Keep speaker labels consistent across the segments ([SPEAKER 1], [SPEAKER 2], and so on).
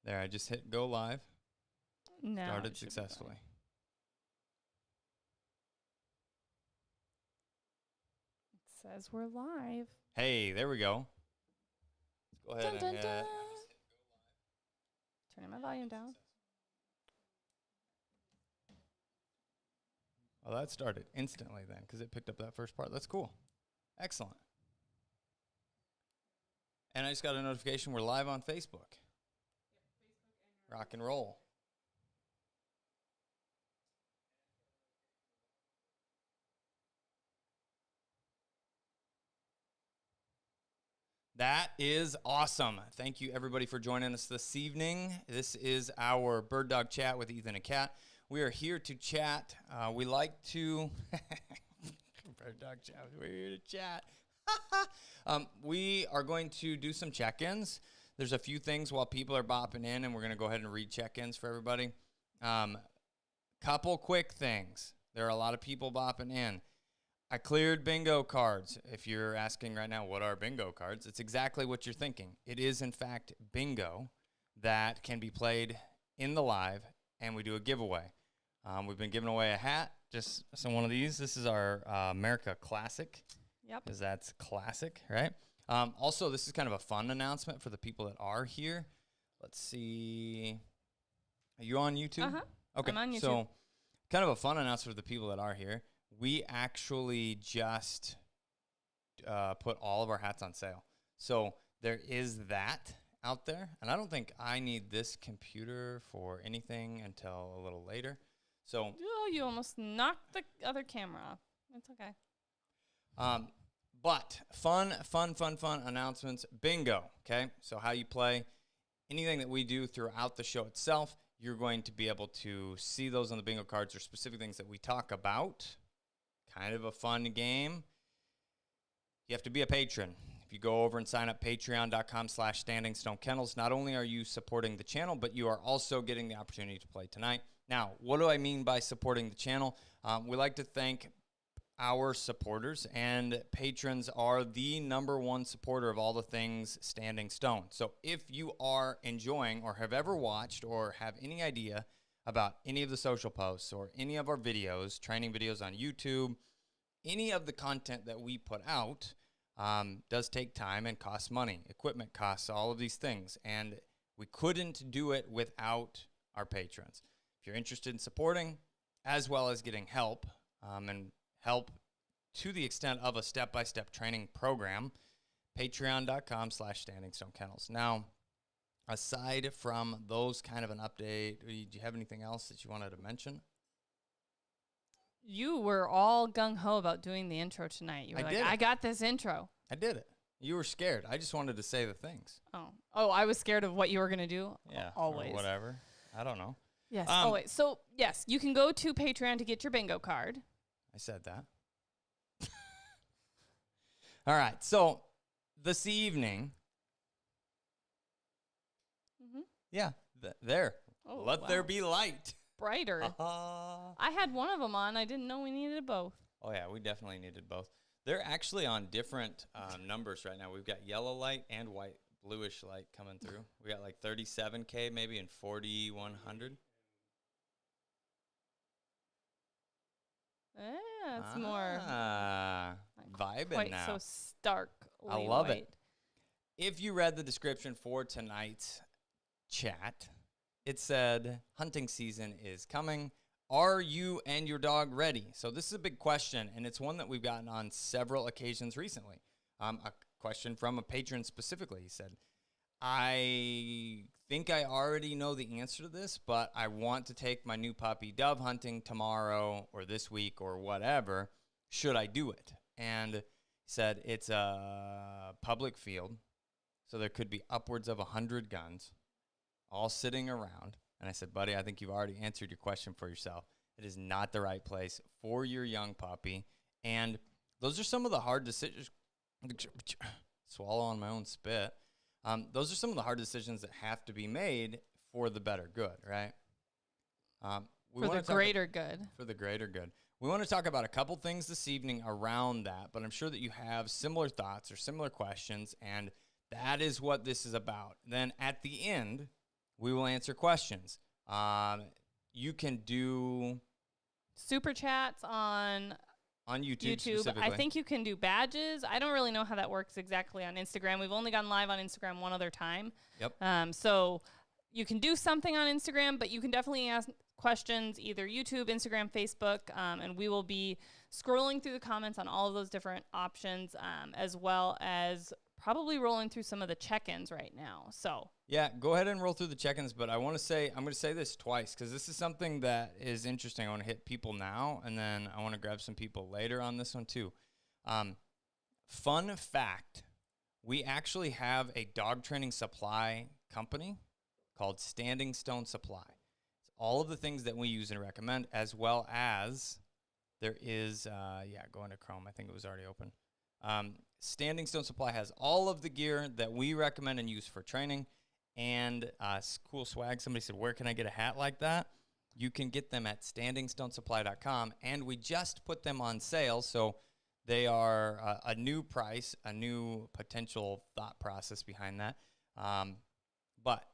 [SPEAKER 1] There, I just hit go live.
[SPEAKER 2] No,
[SPEAKER 1] Started successfully.
[SPEAKER 2] It says we're live.
[SPEAKER 1] Hey, there we go. Let's go ahead
[SPEAKER 2] Dun,
[SPEAKER 1] and
[SPEAKER 2] dun, dun. Turning my volume down.
[SPEAKER 1] Well, that started instantly then because it picked up that first part. That's cool. Excellent. And I just got a notification we're live on Facebook. Rock and roll. That is awesome. Thank you, everybody, for joining us this evening. This is our Bird Dog Chat with Ethan and Kat. We are here to chat. We like to... Bird Dog Chat. We're here to chat. We are going to do some check-ins. There's a few things while people are bopping in, and we're going to go ahead and read check-ins for everybody. Couple quick things. There are a lot of people bopping in. I cleared bingo cards. If you're asking right now, what are bingo cards? It's exactly what you're thinking. It is, in fact, bingo that can be played in the live, and we do a giveaway. We've been giving away a hat, just some one of these. This is our America Classic.
[SPEAKER 2] Yep.
[SPEAKER 1] Because that's classic, right? Also, this is kind of a fun announcement for the people that are here. Let's see. Are you on YouTube?
[SPEAKER 2] Uh-huh.
[SPEAKER 1] Okay.
[SPEAKER 2] I'm on YouTube.
[SPEAKER 1] So, kind of a fun announcement for the people that are here. We actually just put all of our hats on sale. So, there is that out there. And I don't think I need this computer for anything until a little later. So,
[SPEAKER 2] Oh, you almost knocked the other camera off. It's okay.
[SPEAKER 1] But fun announcements. Bingo, okay? So how you play, anything that we do throughout the show itself, you're going to be able to see those on the bingo cards or specific things that we talk about. Kind of a fun game. You have to be a patron. If you go over and sign up, patreon.com/standingstonekennels, not only are you supporting the channel, but you are also getting the opportunity to play tonight. Now, what do I mean by supporting the channel? We like to thank our supporters, and patrons are the #1 supporter of all the things Standing Stone. So if you are enjoying or have ever watched or have any idea about any of the social posts or any of our videos, training videos on YouTube, any of the content that we put out does take time and costs money, equipment costs, all of these things. And we couldn't do it without our patrons. If you're interested in supporting, as well as getting help, and help to the extent of a step-by-step training program, patreon.com/standingstonekennels. Now, aside from those kind of an update, do you have anything else that you wanted to mention?
[SPEAKER 2] You were all gung-ho about doing the intro tonight. You were I got this intro.
[SPEAKER 1] I did it. You were scared. I just wanted to say the things.
[SPEAKER 2] Oh, I was scared of what you were going to do?
[SPEAKER 1] Yeah,
[SPEAKER 2] always.
[SPEAKER 1] Or whatever. I don't know.
[SPEAKER 2] Yes, always. So, yes, you can go to Patreon to get your bingo card.
[SPEAKER 1] I said that. All right, so this evening, yeah, there.
[SPEAKER 2] Oh,
[SPEAKER 1] Let there be light.
[SPEAKER 2] Brighter. I had one of them on. I didn't know we needed both.
[SPEAKER 1] Oh, yeah, we definitely needed both. They're actually on different numbers right now. We've got yellow light and white, bluish light coming through. We got like 37K maybe and 4100.
[SPEAKER 2] Yeah, it's more
[SPEAKER 1] vibing
[SPEAKER 2] quite
[SPEAKER 1] now.
[SPEAKER 2] so starkly
[SPEAKER 1] I love
[SPEAKER 2] white.
[SPEAKER 1] it. If you read the description for tonight's chat, it said hunting season is coming. Are you and your dog ready? So this is a big question, and it's one that we've gotten on several occasions recently. A question from a patron specifically. He said, I think I already know the answer to this, but I want to take my new puppy dove hunting tomorrow or this week or whatever. Should I do it? And he said it's a public field, so there could be upwards of 100 guns all sitting around. And I said, buddy, I think you've already answered your question for yourself. It is not the right place for your young puppy. And those are some of the hard decisions. Swallow on my own spit. Those are some of the hard decisions that have to be made for the better good, right?
[SPEAKER 2] For the greater good.
[SPEAKER 1] For the greater good. We want to talk about a couple things this evening around that, but I'm sure that you have similar thoughts or similar questions, and that is what this is about. Then at the end, We will answer questions. You can do
[SPEAKER 2] super chats on
[SPEAKER 1] YouTube. Specifically.
[SPEAKER 2] I think you can do badges. I don't really know how that works exactly on Instagram. We've only gone live on Instagram one other time.
[SPEAKER 1] Yep.
[SPEAKER 2] So you can do something on Instagram, but you can definitely ask questions, either YouTube, Instagram, Facebook, and we will be scrolling through the comments on all of those different options, as well as probably rolling through some of the check-ins right now. So
[SPEAKER 1] yeah, go ahead and roll through the check-ins, but I'm going to say this twice because this is something that is interesting. I want to hit people now, and then I want to grab some people later on this one too. Fun fact, we actually have a dog training supply company called Standing Stone Supply. It's all of the things that we use and recommend, as well as there is, go into Chrome. I think it was already open. Standing Stone Supply has all of the gear that we recommend and use for training, and cool swag. Somebody said, where can I get a hat like that? You can get them at standingstonesupply.com, and we just put them on sale, so they are a new price, a new potential thought process behind that. But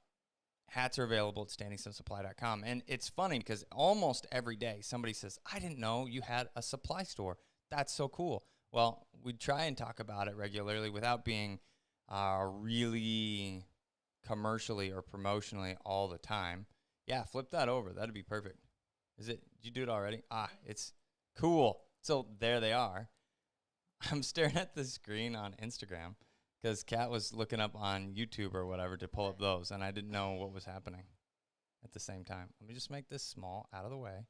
[SPEAKER 1] hats are available at standingstonesupply.com, and it's funny because almost every day somebody says, I didn't know you had a supply store. That's so cool. Well, we try and talk about it regularly without being really commercially or promotionally all the time. Yeah, flip that over. That'd be perfect. Did you do it already? It's cool. So there they are. I'm staring at the screen on Instagram because Kat was looking up on YouTube or whatever to pull up those, and I didn't know what was happening at the same time. Let me just make this small out of the way.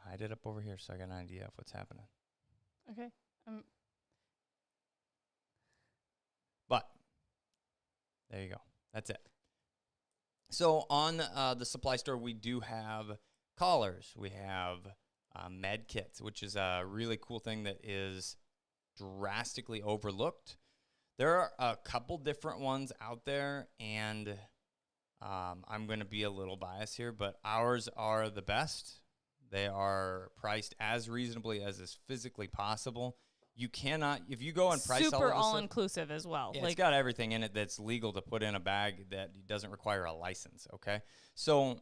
[SPEAKER 1] Hide it up over here so I got an idea of what's happening.
[SPEAKER 2] Okay.
[SPEAKER 1] But there you go. That's it. So on the supply store, we do have collars. We have med kits, which is a really cool thing that is drastically overlooked. There are a couple different ones out there, and I'm going to be a little biased here, but ours are the best. They are priced as reasonably as is physically possible. You cannot, if you go and price
[SPEAKER 2] super all-inclusive as well.
[SPEAKER 1] Yeah, it's got everything in it that's legal to put in a bag that doesn't require a license, okay? So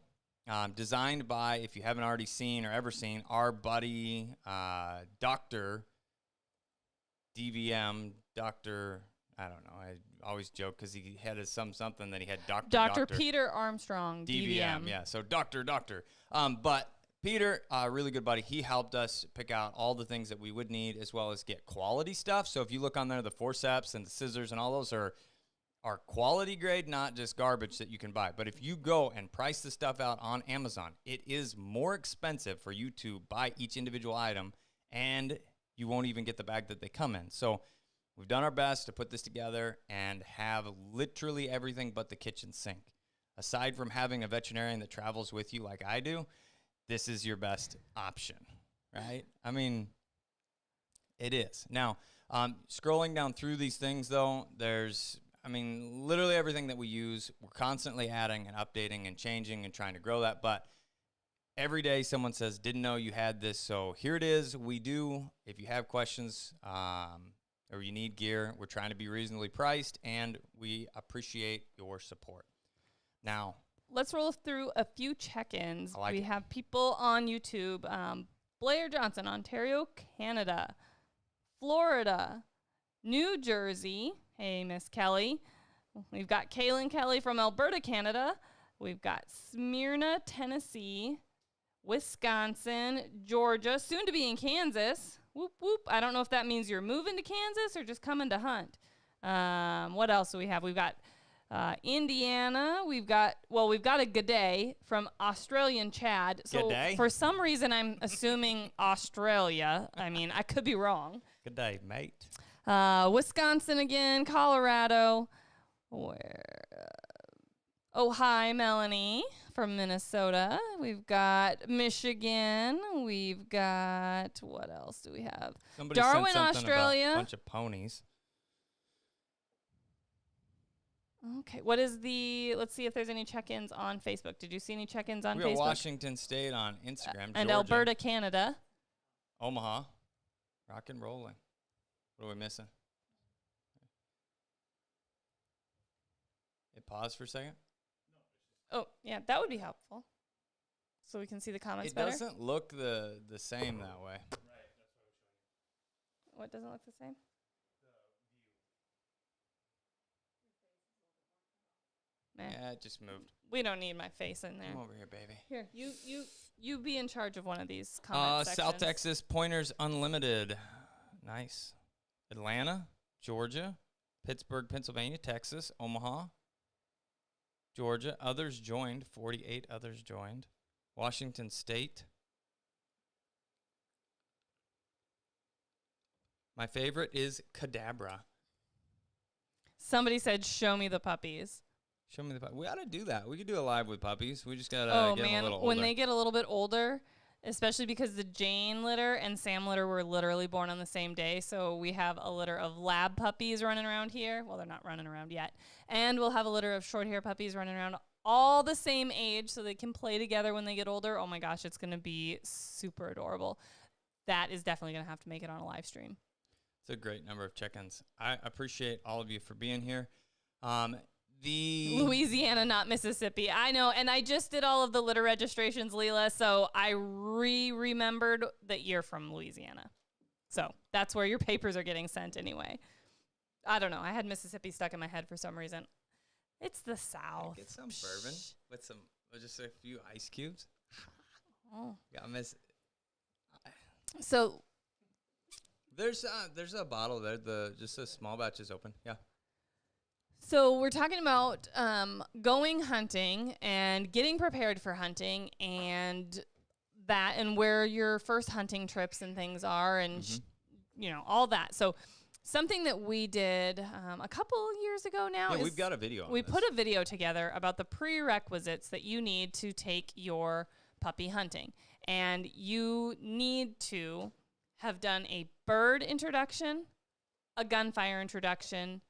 [SPEAKER 1] designed by, if you haven't already seen or ever seen, our buddy, Dr. DVM, Dr. I don't know. I always joke because he had something that he had
[SPEAKER 2] Dr. Peter Armstrong, DVM.
[SPEAKER 1] Yeah, so Dr. But Peter, really good buddy, he helped us pick out all the things that we would need as well as get quality stuff. So if you look on there, the forceps and the scissors and all those are quality grade, not just garbage that you can buy. But if you go and price the stuff out on Amazon, it is more expensive for you to buy each individual item, and you won't even get the bag that they come in. So we've done our best to put this together and have literally everything but the kitchen sink. Aside from having a veterinarian that travels with you like I do, this is your best option, right? I mean, it is. Now, scrolling down through these things, though, literally everything that we use, we're constantly adding and updating and changing and trying to grow that. But every day someone says, didn't know you had this, so here it is. We do. If you have questions or you need gear, we're trying to be reasonably priced, and we appreciate your support. Now,
[SPEAKER 2] let's roll through a few check-ins. We have people on YouTube. Blair Johnson, Ontario, Canada. Florida. New Jersey. Hey, Miss Kelly. We've got Kaylin Kelly from Alberta, Canada. We've got Smyrna, Tennessee. Wisconsin. Georgia. Soon to be in Kansas. Whoop, whoop. I don't know if that means you're moving to Kansas or just coming to hunt. What else do we have? We've got Indiana, we've got a good day from Australian Chad. So for some reason, I'm assuming Australia. I mean, I could be wrong.
[SPEAKER 1] Good day, mate.
[SPEAKER 2] Wisconsin again, Colorado. Hi, Melanie from Minnesota. We've got Michigan. We've got, what else do we have?
[SPEAKER 1] Somebody
[SPEAKER 2] Darwin,
[SPEAKER 1] sent something
[SPEAKER 2] Australia.
[SPEAKER 1] About a bunch of ponies.
[SPEAKER 2] Okay, let's see if there's any check-ins on Facebook. Did you see any check-ins on Facebook?
[SPEAKER 1] We got Washington State on Instagram.
[SPEAKER 2] And
[SPEAKER 1] Georgia.
[SPEAKER 2] Alberta, Canada.
[SPEAKER 1] Omaha. Rock and rolling. What are we missing? hit pause for a second?
[SPEAKER 2] Oh, yeah, that would be helpful. So we can see the comments better.
[SPEAKER 1] It doesn't look the same that way.
[SPEAKER 2] What doesn't look the same?
[SPEAKER 1] Yeah, it just moved.
[SPEAKER 2] We don't need my face in there.
[SPEAKER 1] Come over here, baby.
[SPEAKER 2] Here, you be in charge of one of these comment sections.
[SPEAKER 1] South Texas, Pointers Unlimited. Nice. Atlanta, Georgia, Pittsburgh, Pennsylvania, Texas, Omaha, Georgia. Others joined. 48 others joined. Washington State. My favorite is Cadabra.
[SPEAKER 2] Somebody said, show me the puppies.
[SPEAKER 1] Show me the puppies. We ought to do that. We could do a live with puppies. We just got to get them a little older.
[SPEAKER 2] When they get a little bit older, especially because the Jane litter and Sam litter were literally born on the same day. So we have a litter of lab puppies running around here. Well, they're not running around yet. And we'll have a litter of short hair puppies running around all the same age so they can play together when they get older. Oh my gosh, it's going to be super adorable. That is definitely going to have to make it on a live stream.
[SPEAKER 1] It's a great number of check-ins. I appreciate all of you for being here.
[SPEAKER 2] Louisiana, not Mississippi. I know, and I just did all of the litter registrations, Leela, so I remembered that you're from Louisiana. So that's where your papers are getting sent anyway. I don't know. I had Mississippi stuck in my head for some reason. It's the South.
[SPEAKER 1] Get some bourbon with just a few ice cubes.
[SPEAKER 2] Oh.
[SPEAKER 1] Got miss.
[SPEAKER 2] So
[SPEAKER 1] there's a bottle there. Just a small batch is open. Yeah.
[SPEAKER 2] So we're talking about going hunting and getting prepared for hunting and that and where your first hunting trips and things are and, all that. So something that we did a couple years ago now is
[SPEAKER 1] we've got a video on
[SPEAKER 2] we put a video together about the prerequisites that you need to take your puppy hunting. And you need to have done a bird introduction, a gunfire introduction,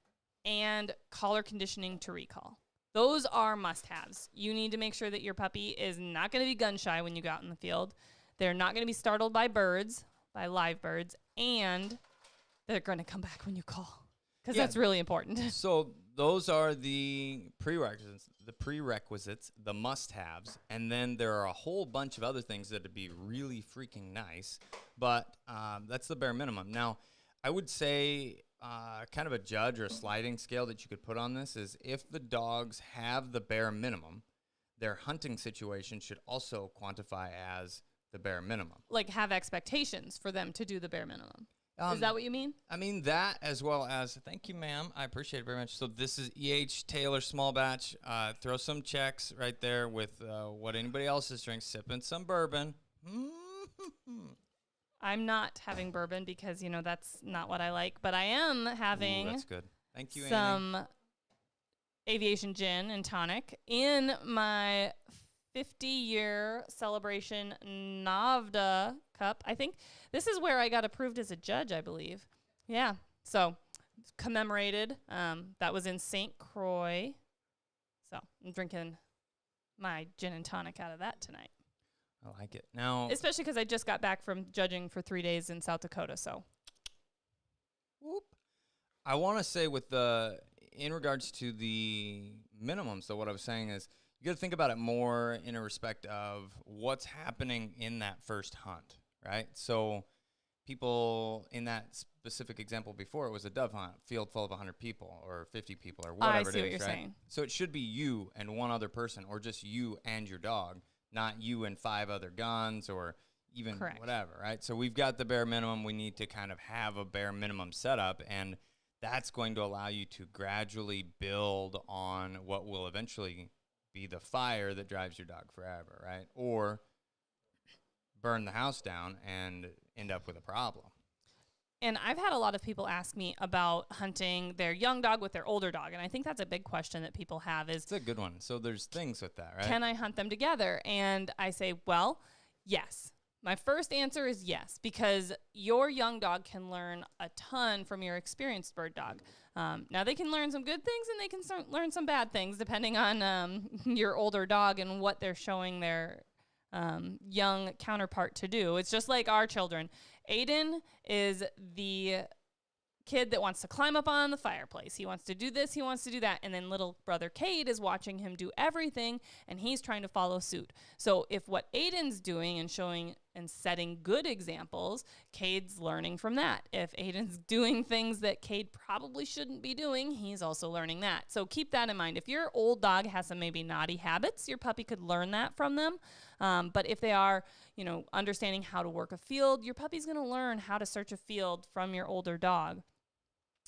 [SPEAKER 2] and collar conditioning to recall. Those are must-haves. You need to make sure that your puppy is not going to be gun shy when you go out in the field. They're not going to be startled by birds, by live birds, and they're going to come back when you call because that's really important.
[SPEAKER 1] So those are the prerequisites, the must-haves, and then there are a whole bunch of other things that would be really freaking nice, but that's the bare minimum. Now, I would say kind of a judge or a sliding scale that you could put on this is if the dogs have the bare minimum, their hunting situation should also quantify as the bare minimum.
[SPEAKER 2] Like have expectations for them to do the bare minimum. Is that what you mean?
[SPEAKER 1] I mean that as well as, thank you, ma'am. I appreciate it very much. So this is E.H. Taylor small batch. Throw some checks right there with what anybody else is drinking, sipping some bourbon.
[SPEAKER 2] I'm not having bourbon because, that's not what I like. But I am having
[SPEAKER 1] that's good. Thank you,
[SPEAKER 2] some aviation gin and tonic in my 50-year celebration Navda cup. I think this is where I got approved as a judge, I believe. Yeah. So commemorated. That was in St. Croix. So I'm drinking my gin and tonic out of that tonight.
[SPEAKER 1] I like it. Now,
[SPEAKER 2] especially because I just got back from judging for 3 days in South Dakota. So,
[SPEAKER 1] I want to say in regards to the minimum. So what I was saying is you got to think about it more in a respect of what's happening in that first hunt, right? So people in that specific example before, it was a dove hunt, field full of 100 people or 50 people or whatever it is,
[SPEAKER 2] I see what you're saying.
[SPEAKER 1] So it should be you and one other person or just you and your dog. Not you and 5 other guns or even whatever, right? So we've got the bare minimum. We need to kind of have a bare minimum setup, and that's going to allow you to gradually build on what will eventually be the fire that drives your dog forever, right? Or burn the house down and end up with a problem.
[SPEAKER 2] And I've had a lot of people ask me about hunting their young dog with their older dog. And I think that's a big question that people have is...
[SPEAKER 1] It's a good one. So there's things with that, right?
[SPEAKER 2] Can I hunt them together? And I say, well, yes. My first answer is yes, because your young dog can learn a ton from your experienced bird dog. Now, they can learn some good things and they can learn some bad things depending on your older dog and what they're showing their young counterpart to do. It's just like our children. Aiden is the kid that wants to climb up on the fireplace. He wants to do this, he wants to do that. And then little brother Cade is watching him do everything, and he's trying to follow suit. So if what Aiden's doing and showing and setting good examples, Cade's learning from that. If Aiden's doing things that Cade probably shouldn't be doing, he's also learning that. So keep that in mind. If your old dog has some maybe naughty habits, your puppy could learn that from them. But if they are, understanding how to work a field, your puppy's going to learn how to search a field from your older dog.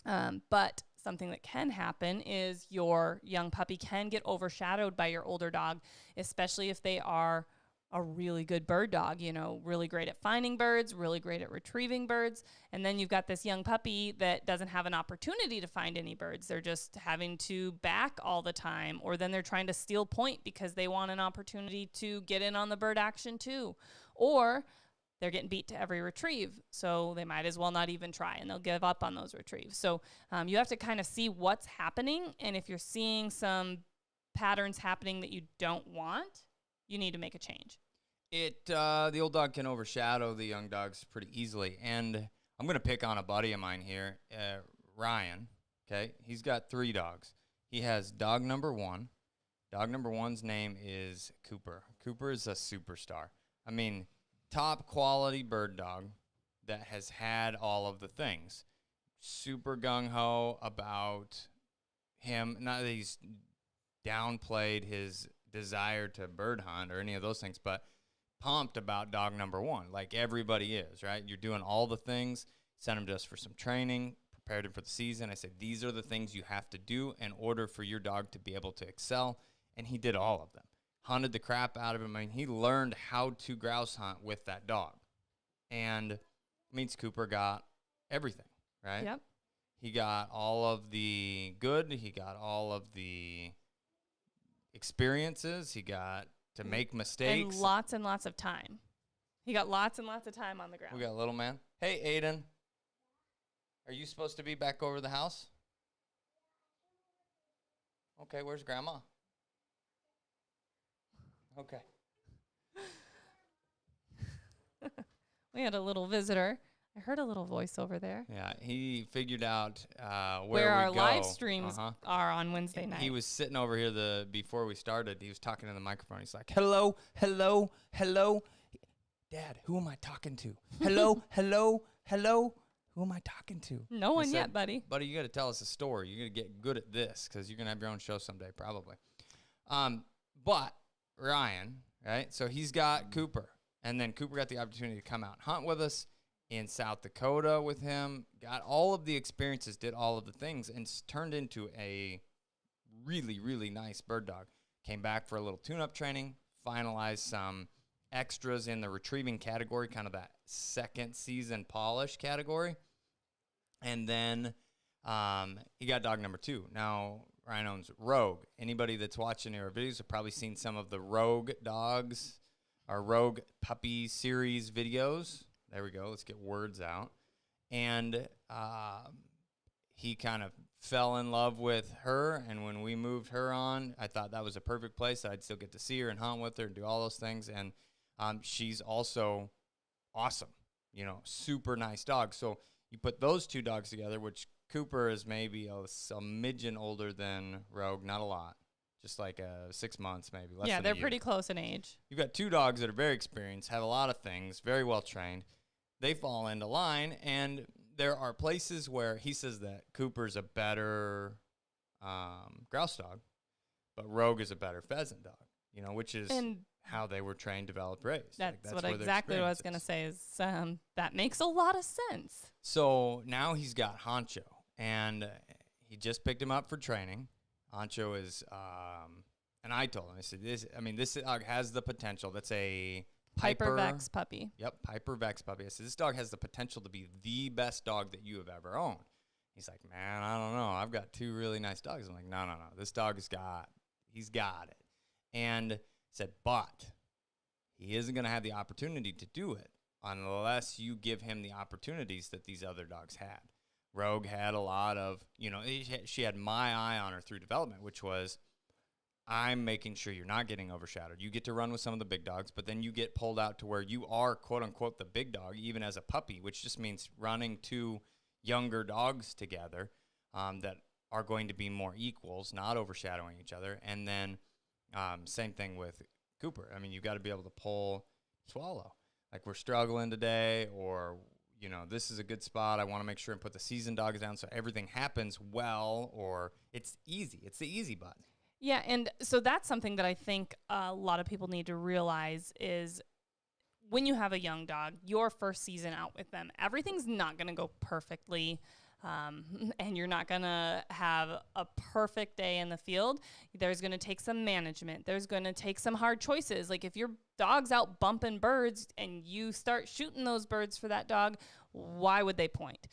[SPEAKER 2] But something that can happen is your young puppy can get overshadowed by your older dog, especially if they are a really good bird dog, really great at finding birds, really great at retrieving birds. And then you've got this young puppy that doesn't have an opportunity to find any birds. They're just having to back all the time, or then they're trying to steal point because they want an opportunity to get in on the bird action too. Or they're getting beat to every retrieve, so they might as well not even try, and they'll give up on those retrieves. So you have to kind of see what's happening, and if you're seeing some patterns happening that you don't want, you need to make a change.
[SPEAKER 1] The old dog can overshadow the young dogs pretty easily, and I'm going to pick on a buddy of mine here, Ryan, okay? He's got 3 dogs. He has dog number 1. Dog number 1's name is Cooper. Cooper is a superstar. I mean, top quality bird dog that has had all of the things. Super gung-ho about him. Not that he's downplayed his desire to bird hunt or any of those things, but pumped about dog number 1, like everybody is, right? You're doing all the things. Sent him to us for some training, prepared him for the season. I said, these are the things you have to do in order for your dog to be able to excel, and he did all of them. Hunted the crap out of him. I mean, he learned how to grouse hunt with that dog. And means Cooper got everything, right?
[SPEAKER 2] Yep.
[SPEAKER 1] He got all of the good. He got all of the experiences. He got to make mistakes.
[SPEAKER 2] And lots of time. He got lots and lots of time on the ground.
[SPEAKER 1] We got little man. Hey, Aiden. Are you supposed to be back over the house? Okay, where's Grandma? Okay.
[SPEAKER 2] We had a little visitor. I heard a little voice over there.
[SPEAKER 1] Yeah, he figured out
[SPEAKER 2] where our
[SPEAKER 1] we go.
[SPEAKER 2] live streams are on Wednesday night.
[SPEAKER 1] He was sitting over here before we started. He was talking to the microphone. He's like, hello, hello, hello. Dad, who am I talking to? Hello, hello, hello. Who am I talking to?
[SPEAKER 2] No one yet, buddy.
[SPEAKER 1] Buddy, you got to tell us a story. You're going to get good at this because you're going to have your own show someday probably. But Ryan, right? So he's got Cooper. And then Cooper got the opportunity to come out and hunt with us in South Dakota with him. Got all of the experiences, did all of the things, and turned into a really, really nice bird dog. Came back for a little tune-up training, finalized some extras in the retrieving category, kind of that second season polish category. And then he got dog number 2. Now, Ryan owns Rogue. Anybody that's watching our videos have probably seen some of the Rogue dogs, our Rogue puppy series videos. There we go. Let's get words out. And he kind of fell in love with her, and when we moved her on, I thought that was a perfect place. I'd still get to see her and hunt with her and do all those things. And she's also awesome, super nice dog. So you put those 2 dogs together, which Cooper is maybe a smidgen older than Rogue, not a lot, just like 6 months maybe. Less
[SPEAKER 2] yeah,
[SPEAKER 1] than
[SPEAKER 2] they're
[SPEAKER 1] a year.
[SPEAKER 2] pretty close in age.
[SPEAKER 1] You've got 2 dogs that are very experienced, have a lot of things, very well trained. They fall into line, and there are places where he says that Cooper's a better grouse dog, but Rogue is a better pheasant dog, which is how they were trained, developed, raised.
[SPEAKER 2] That's exactly what I was going to say is that makes a lot of sense.
[SPEAKER 1] So now he's got Honcho, and he just picked him up for training. Honcho is, and I told him, I said, this dog has the potential. That's a
[SPEAKER 2] Piper Vex puppy.
[SPEAKER 1] Yep, Piper Vex puppy. I said, this dog has the potential to be the best dog that you have ever owned. He's like, man, I don't know. I've got 2 really nice dogs. I'm like, no. This dog he's got it. And said, but he isn't going to have the opportunity to do it unless you give him the opportunities that these other dogs had. Rogue had a lot of, she had my eye on her through development, which was, I'm making sure you're not getting overshadowed. You get to run with some of the big dogs, but then you get pulled out to where you are, quote unquote, the big dog, even as a puppy, which just means running to younger dogs together that are going to be more equals, not overshadowing each other. And then same thing with Cooper. I mean, you got to be able to pull Swallow. Like, we're struggling today, or, you know, this is a good spot. I want to make sure and put the seasoned dogs down so everything happens well, or it's easy. It's the easy button.
[SPEAKER 2] Yeah, and so that's something that I think a lot of people need to realize is when you have a young dog, your first season out with them, everything's not going to go perfectly. And you're not going to have a perfect day in the field. There's going to take some management. There's going to take some hard choices. Like, if your dog's out bumping birds and you start shooting those birds for that dog, why would they point?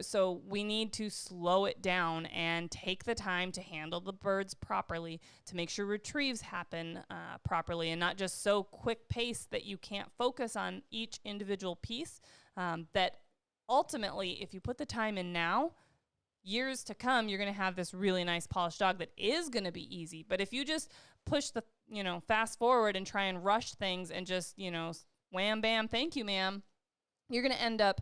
[SPEAKER 2] So we need to slow it down and take the time to handle the birds properly, to make sure retrieves happen properly, and not just so quick pace that you can't focus on each individual piece. That ultimately, if you put the time in now, years to come, you're going to have this really nice polished dog that is going to be easy. But if you just push the, fast forward and try and rush things and just, wham, bam, thank you, ma'am, you're going to end up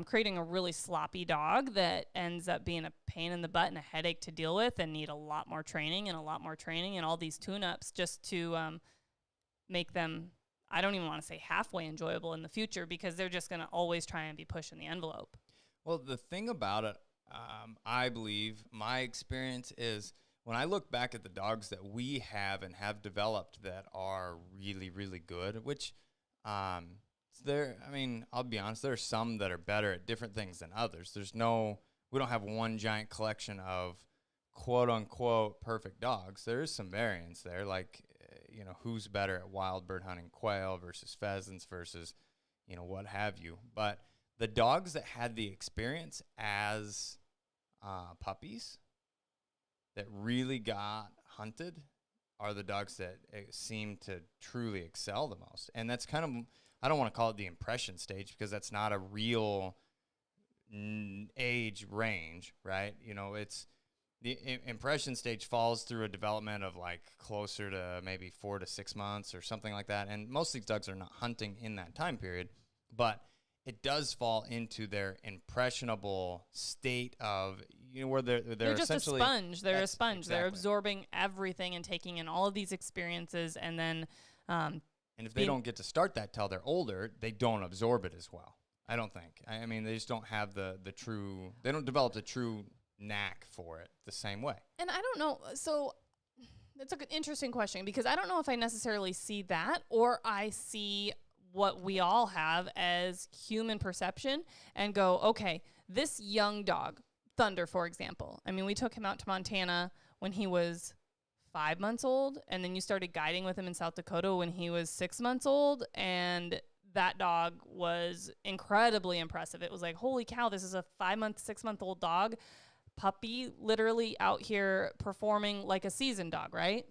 [SPEAKER 2] creating a really sloppy dog that ends up being a pain in the butt and a headache to deal with, and need a lot more training and all these tune-ups just to make them, I don't even want to say halfway enjoyable in the future, because they're just going to always try and be pushing the envelope.
[SPEAKER 1] Well, the thing about it, I believe, my experience is, when I look back at the dogs that we have and have developed that are really, really good, which I'll be honest, there are some that are better at different things than others. We don't have one giant collection of quote unquote perfect dogs. There is some variance there, like, who's better at wild bird hunting, quail versus pheasants versus, what have you. But the dogs that had the experience as puppies that really got hunted are the dogs that seem to truly excel the most. And that's kind of, I don't want to call it the impression stage, because that's not a real age range, right? It's the impression stage falls through a development of like closer to maybe 4 to 6 months or something like that. And most of these dogs are not hunting in that time period, but it does fall into their impressionable state of, where they're
[SPEAKER 2] just
[SPEAKER 1] essentially
[SPEAKER 2] a sponge. They're a sponge.
[SPEAKER 1] Exactly.
[SPEAKER 2] They're absorbing everything and taking in all of these experiences, and then
[SPEAKER 1] and if they don't get to start that till they're older, they don't absorb it as well. I don't think. I mean, they just don't have the true. They don't develop the true knack for it the same way.
[SPEAKER 2] And I don't know. So that's an interesting question, because I don't know if I necessarily see that, or I see what we all have as human perception and go, okay, this young dog, Thunder, for example. I mean, we took him out to Montana when he was 5 months old, and then you started guiding with him in South Dakota when he was 6 months old, and that dog was incredibly impressive. It was like, holy cow, this is a 5-month, 6-month-old dog, puppy, literally out here performing like a seasoned dog, right?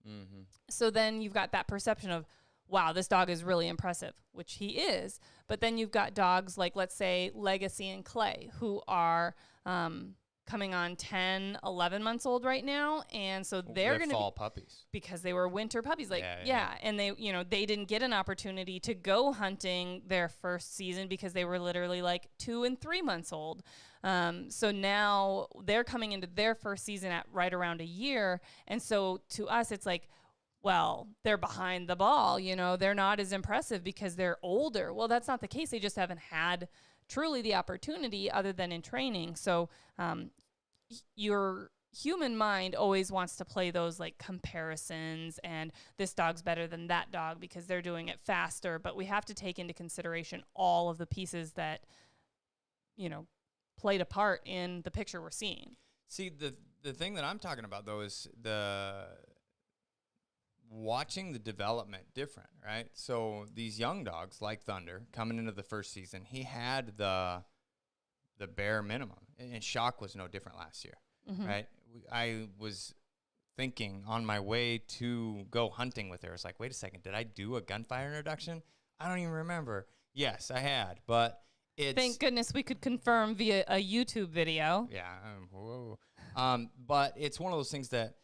[SPEAKER 2] Mm-hmm. So then you've got that perception of, wow, this dog is really impressive, which he is. But then you've got dogs like, let's say, Legacy and Clay, who are coming on 10, 11 months old right now. And so they're going to
[SPEAKER 1] fall puppies,
[SPEAKER 2] because they were winter puppies. Like, yeah. And they, they didn't get an opportunity to go hunting their first season because they were literally like 2 and 3 months old. So now they're coming into their first season at right around a year. And so to us, it's like, well, they're behind the ball, they're not as impressive because they're older. Well, that's not the case. They just haven't had truly the opportunity other than in training. So your human mind always wants to play those like comparisons, and this dog's better than that dog because they're doing it faster. But we have to take into consideration all of the pieces that, played a part in the picture we're seeing.
[SPEAKER 1] See, the thing that I'm talking about, though, is watching the development different, right? So these young dogs like Thunder coming into the first season, he had the bare minimum, and Shock was no different last year, right? I was thinking on my way to go hunting with her, I was like, wait a second, did I do a gunfire introduction? I don't even remember. Yes, I had, but
[SPEAKER 2] thank goodness we could confirm via a YouTube video.
[SPEAKER 1] Yeah, whoa. But it's one of those things that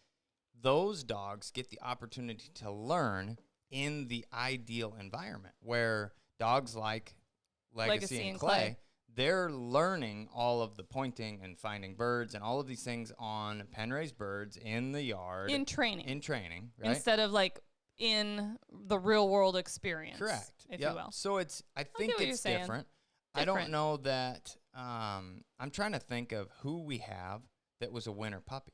[SPEAKER 1] those dogs get the opportunity to learn in the ideal environment, where dogs like Legacy and Clay, they're learning all of the pointing and finding birds and all of these things on pen-raised birds in the yard.
[SPEAKER 2] In training.
[SPEAKER 1] Right?
[SPEAKER 2] Instead of like in the real world experience.
[SPEAKER 1] Correct.
[SPEAKER 2] If you will.
[SPEAKER 1] So I think it's different. I don't know that, I'm trying to think of who we have that was a winter puppy.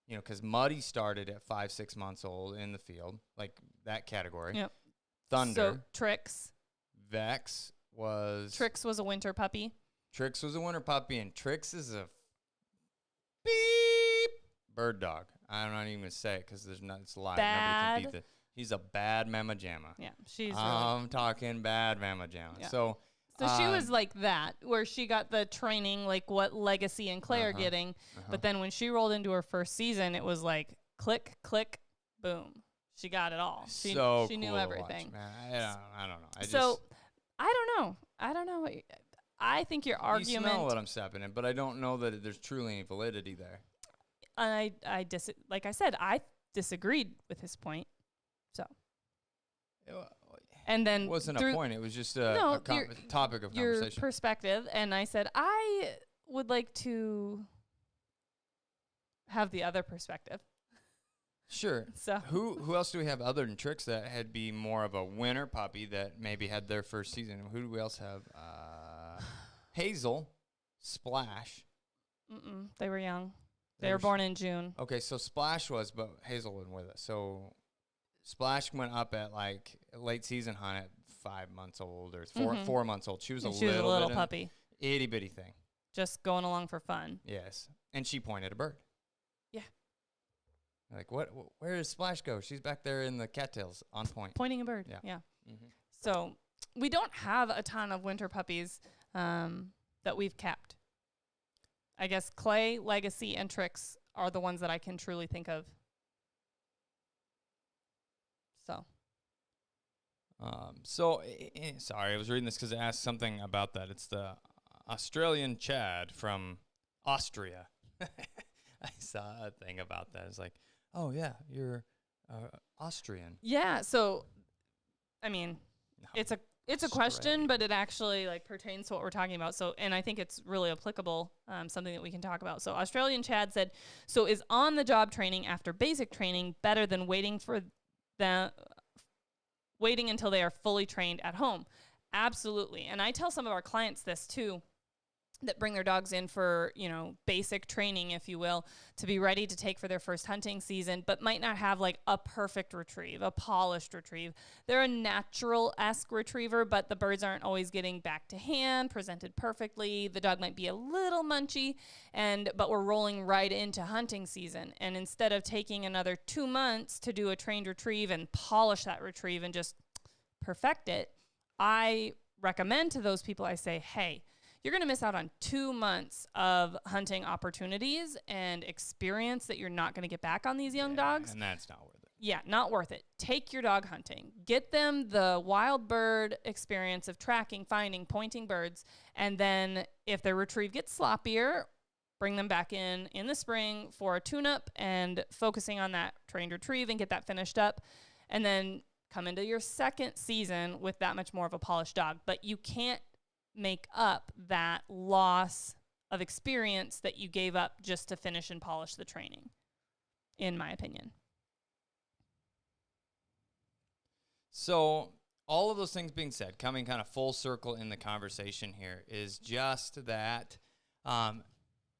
[SPEAKER 1] You know, because Muddy started at 5-6 months old in the field, like that category.
[SPEAKER 2] Yep.
[SPEAKER 1] Thunder.
[SPEAKER 2] So Trix was a winter puppy.
[SPEAKER 1] Trix was a winter puppy, and Trix is a beep bird dog. I'm not even going to say it because it's live.
[SPEAKER 2] Bad.
[SPEAKER 1] Nobody can beat it. He's a bad mamma jamma.
[SPEAKER 2] Yeah, she's
[SPEAKER 1] I'm talking bad mamma jamma.
[SPEAKER 2] Yeah.
[SPEAKER 1] So
[SPEAKER 2] she was like that, where she got the training like what Legacy and Clay are getting. But then when she rolled into her first season, it was like click, click, boom. She got it all. She knew everything.
[SPEAKER 1] Watch, man. I don't know.
[SPEAKER 2] I don't know. I think your argument.
[SPEAKER 1] You smell what I'm stepping in, but I don't know that there's truly any validity there.
[SPEAKER 2] Like I said, I disagreed with his point. So. And then
[SPEAKER 1] it wasn't a point. It was just a topic of
[SPEAKER 2] your
[SPEAKER 1] conversation.
[SPEAKER 2] Perspective. And I said, I would like to have the other perspective.
[SPEAKER 1] Sure.
[SPEAKER 2] So
[SPEAKER 1] who else do we have other than Trix that had be more of a winter puppy that maybe had their first season? Who do we else have? Hazel, Splash.
[SPEAKER 2] They were young. They were born in June.
[SPEAKER 1] Okay, so Splash was, but Hazel wasn't with us. So Splash went up at like late season hunt at 5 months old or 4 months old. She was a little
[SPEAKER 2] puppy.
[SPEAKER 1] Itty bitty thing.
[SPEAKER 2] Just going along for fun.
[SPEAKER 1] Yes. And she pointed a bird.
[SPEAKER 2] Yeah.
[SPEAKER 1] Like, where does Splash go? She's back there in the cattails on point.
[SPEAKER 2] Pointing a bird. Yeah. Mm-hmm. So we don't have a ton of winter puppies that we've kept. I guess Clay, Legacy, and Trix are the ones that I can truly think of.
[SPEAKER 1] Sorry, I was reading this because it asked something about that. It's the Australian Chad from Austria. I saw a thing about that. It's like, oh, yeah, you're Austrian.
[SPEAKER 2] Yeah, so, I mean, it's a question, but it actually like pertains to what we're talking about. So, and I think it's really applicable, something that we can talk about. So Australian Chad said, so is on-the-job training after basic training better than waiting until they are fully trained at home? Absolutely. And I tell some of our clients this too, that bring their dogs in for, basic training, if you will, to be ready to take for their first hunting season, but might not have like a perfect retrieve, a polished retrieve. They're a natural-esque retriever, but the birds aren't always getting back to hand, presented perfectly. The dog might be a little munchy, but we're rolling right into hunting season. And instead of taking another 2 months to do a trained retrieve and polish that retrieve and just perfect it, I recommend to those people, I say, hey, you're going to miss out on 2 months of hunting opportunities and experience that you're not going to get back on these young dogs.
[SPEAKER 1] And that's not worth it.
[SPEAKER 2] Yeah, not worth it. Take your dog hunting. Get them the wild bird experience of tracking, finding, pointing birds. And then if their retrieve gets sloppier, bring them back in the spring for a tune-up and focusing on that trained retrieve and get that finished up. And then come into your second season with that much more of a polished dog. But you can't make up that loss of experience that you gave up just to finish and polish the training, in my opinion.
[SPEAKER 1] So all of those things being said, coming kind of full circle in the conversation here is just that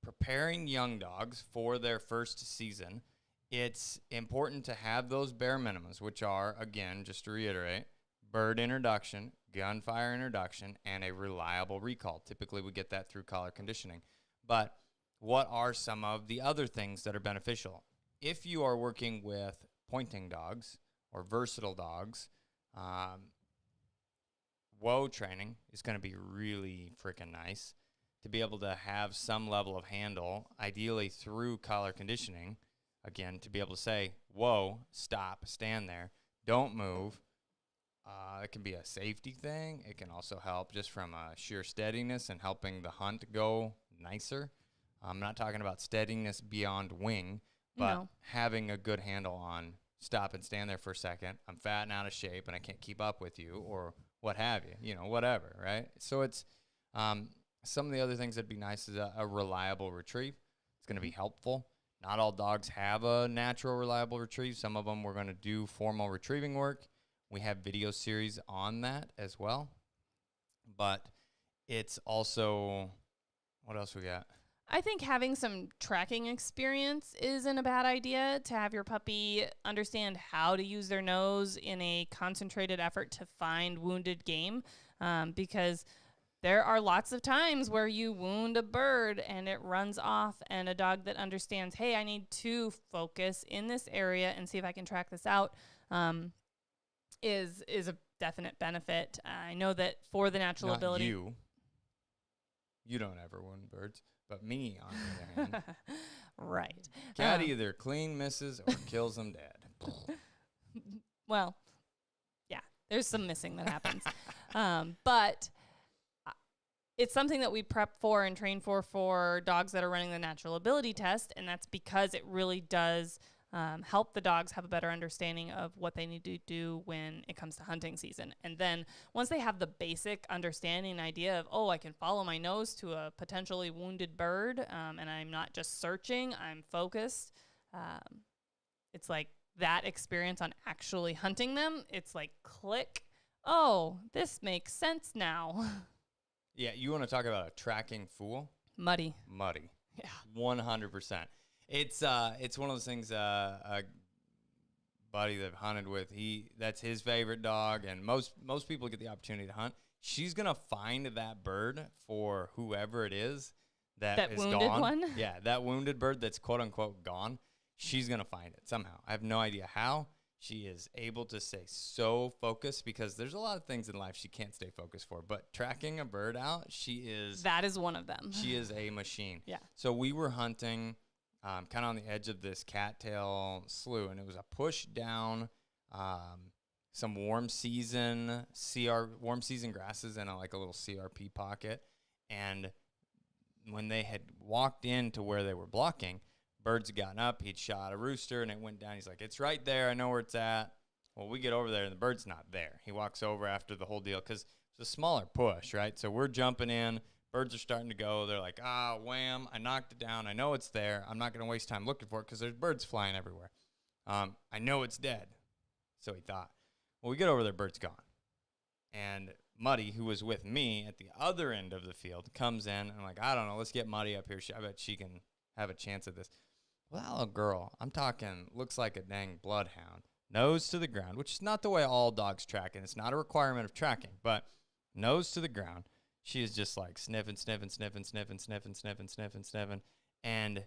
[SPEAKER 1] preparing young dogs for their first season, it's important to have those bare minimums, which are, again, just to reiterate, bird introduction, gunfire introduction, and a reliable recall. Typically, we get that through collar conditioning. But what are some of the other things that are beneficial? If you are working with pointing dogs or versatile dogs, whoa training is going to be really freaking nice to be able to have some level of handle, ideally through collar conditioning. Again, to be able to say, whoa, stop, stand there, don't move. It can be a safety thing. It can also help just from sheer steadiness and helping the hunt go nicer. I'm not talking about steadiness beyond wing, but having a good handle on stop and stand there for a second. I'm fat and out of shape and I can't keep up with you or what have you, whatever, right? So it's Some of the other things that'd be nice is a reliable retrieve. It's going to be helpful. Not all dogs have a natural reliable retrieve. Some of them we're going to do formal retrieving work. We have video series on that as well. But it's also, what else we got?
[SPEAKER 2] I think having some tracking experience isn't a bad idea, to have your puppy understand how to use their nose in a concentrated effort to find wounded game, because there are lots of times where you wound a bird and it runs off, and a dog that understands, hey, I need to focus in this area and see if I can track this out, is a definite benefit. I know that for the natural
[SPEAKER 1] Not
[SPEAKER 2] ability.
[SPEAKER 1] You don't ever wound birds, but me, on the other hand.
[SPEAKER 2] Right.
[SPEAKER 1] Cat either clean misses or kills them dead.
[SPEAKER 2] Well, yeah, there's some missing that happens. But it's something that we prep for and train for dogs that are running the natural ability test, and that's because it really does help the dogs have a better understanding of what they need to do when it comes to hunting season. And then once they have the basic understanding and idea of, oh, I can follow my nose to a potentially wounded bird, and I'm not just searching, I'm focused. It's like that experience on actually hunting them. It's like, click. Oh, this makes sense now.
[SPEAKER 1] Yeah, you want to talk about a tracking fool?
[SPEAKER 2] Muddy.
[SPEAKER 1] Yeah. 100%. It's one of those things, a buddy that I've hunted with, that's his favorite dog, and most people get the opportunity to hunt. She's going to find that bird for whoever it is that is
[SPEAKER 2] wounded
[SPEAKER 1] gone.
[SPEAKER 2] One?
[SPEAKER 1] Yeah, that wounded bird that's quote-unquote gone. She's going to find it somehow. I have no idea how. She is able to stay so focused because there's a lot of things in life she can't stay focused for. But tracking a bird out,
[SPEAKER 2] that is one of them.
[SPEAKER 1] She is a machine.
[SPEAKER 2] Yeah.
[SPEAKER 1] So we were hunting kind of on the edge of this cattail slough, and it was a push down some warm season grasses in like a little CRP pocket. And when they had walked into where they were blocking, birds had gotten up. He'd shot a rooster, and it went down. He's like, it's right there. I know where it's at. Well, we get over there, and the bird's not there. He walks over after the whole deal because it's a smaller push, right? So we're jumping in. Birds are starting to go. They're like, wham, I knocked it down. I know it's there. I'm not going to waste time looking for it because there's birds flying everywhere. I know it's dead. So he thought. Well, we get over there, bird's gone. And Muddy, who was with me at the other end of the field, comes in. And I'm like, I don't know. Let's get Muddy up here. I bet she can have a chance at this. Well, that little girl, I'm talking, looks like a dang bloodhound. Nose to the ground, which is not the way all dogs track, and it's not a requirement of tracking, but nose to the ground. She is just like sniffing, and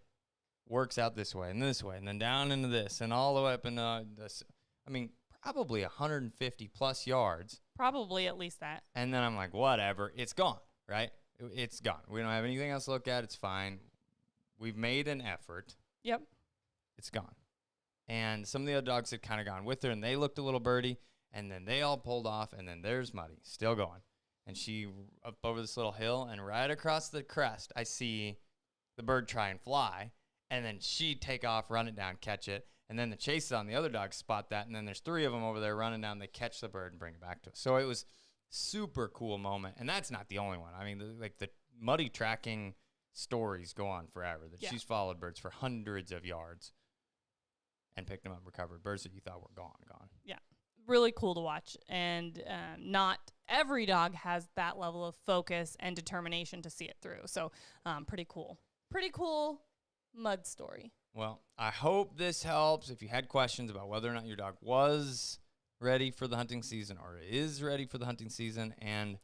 [SPEAKER 1] works out this way, and then down into this, and all the way up into this. I mean, probably 150 plus yards.
[SPEAKER 2] Probably at least that.
[SPEAKER 1] And then I'm like, whatever, it's gone, right? It's gone. We don't have anything else to look at. It's fine. We've made an effort.
[SPEAKER 2] Yep.
[SPEAKER 1] It's gone. And some of the other dogs had kind of gone with her, and they looked a little birdie, and then they all pulled off, and then there's Muddy, still going. And she up over this little hill, and right across the crest, I see the bird try and fly, and then she take off, run it down, catch it, and then the chase on the other dogs spot that, and then there's three of them over there running down. They catch the bird and bring it back to us. So it was super cool moment, and that's not the only one. I mean, the Muddy tracking stories go on forever. That she's followed birds for hundreds of yards and picked them up, recovered birds that you thought were gone.
[SPEAKER 2] Yeah, really cool to watch, and not every dog has that level of focus and determination to see it through. So pretty cool mud story.
[SPEAKER 1] Well, I hope this helps. If you had questions about whether or not your dog was ready for the hunting season or is ready for the hunting season,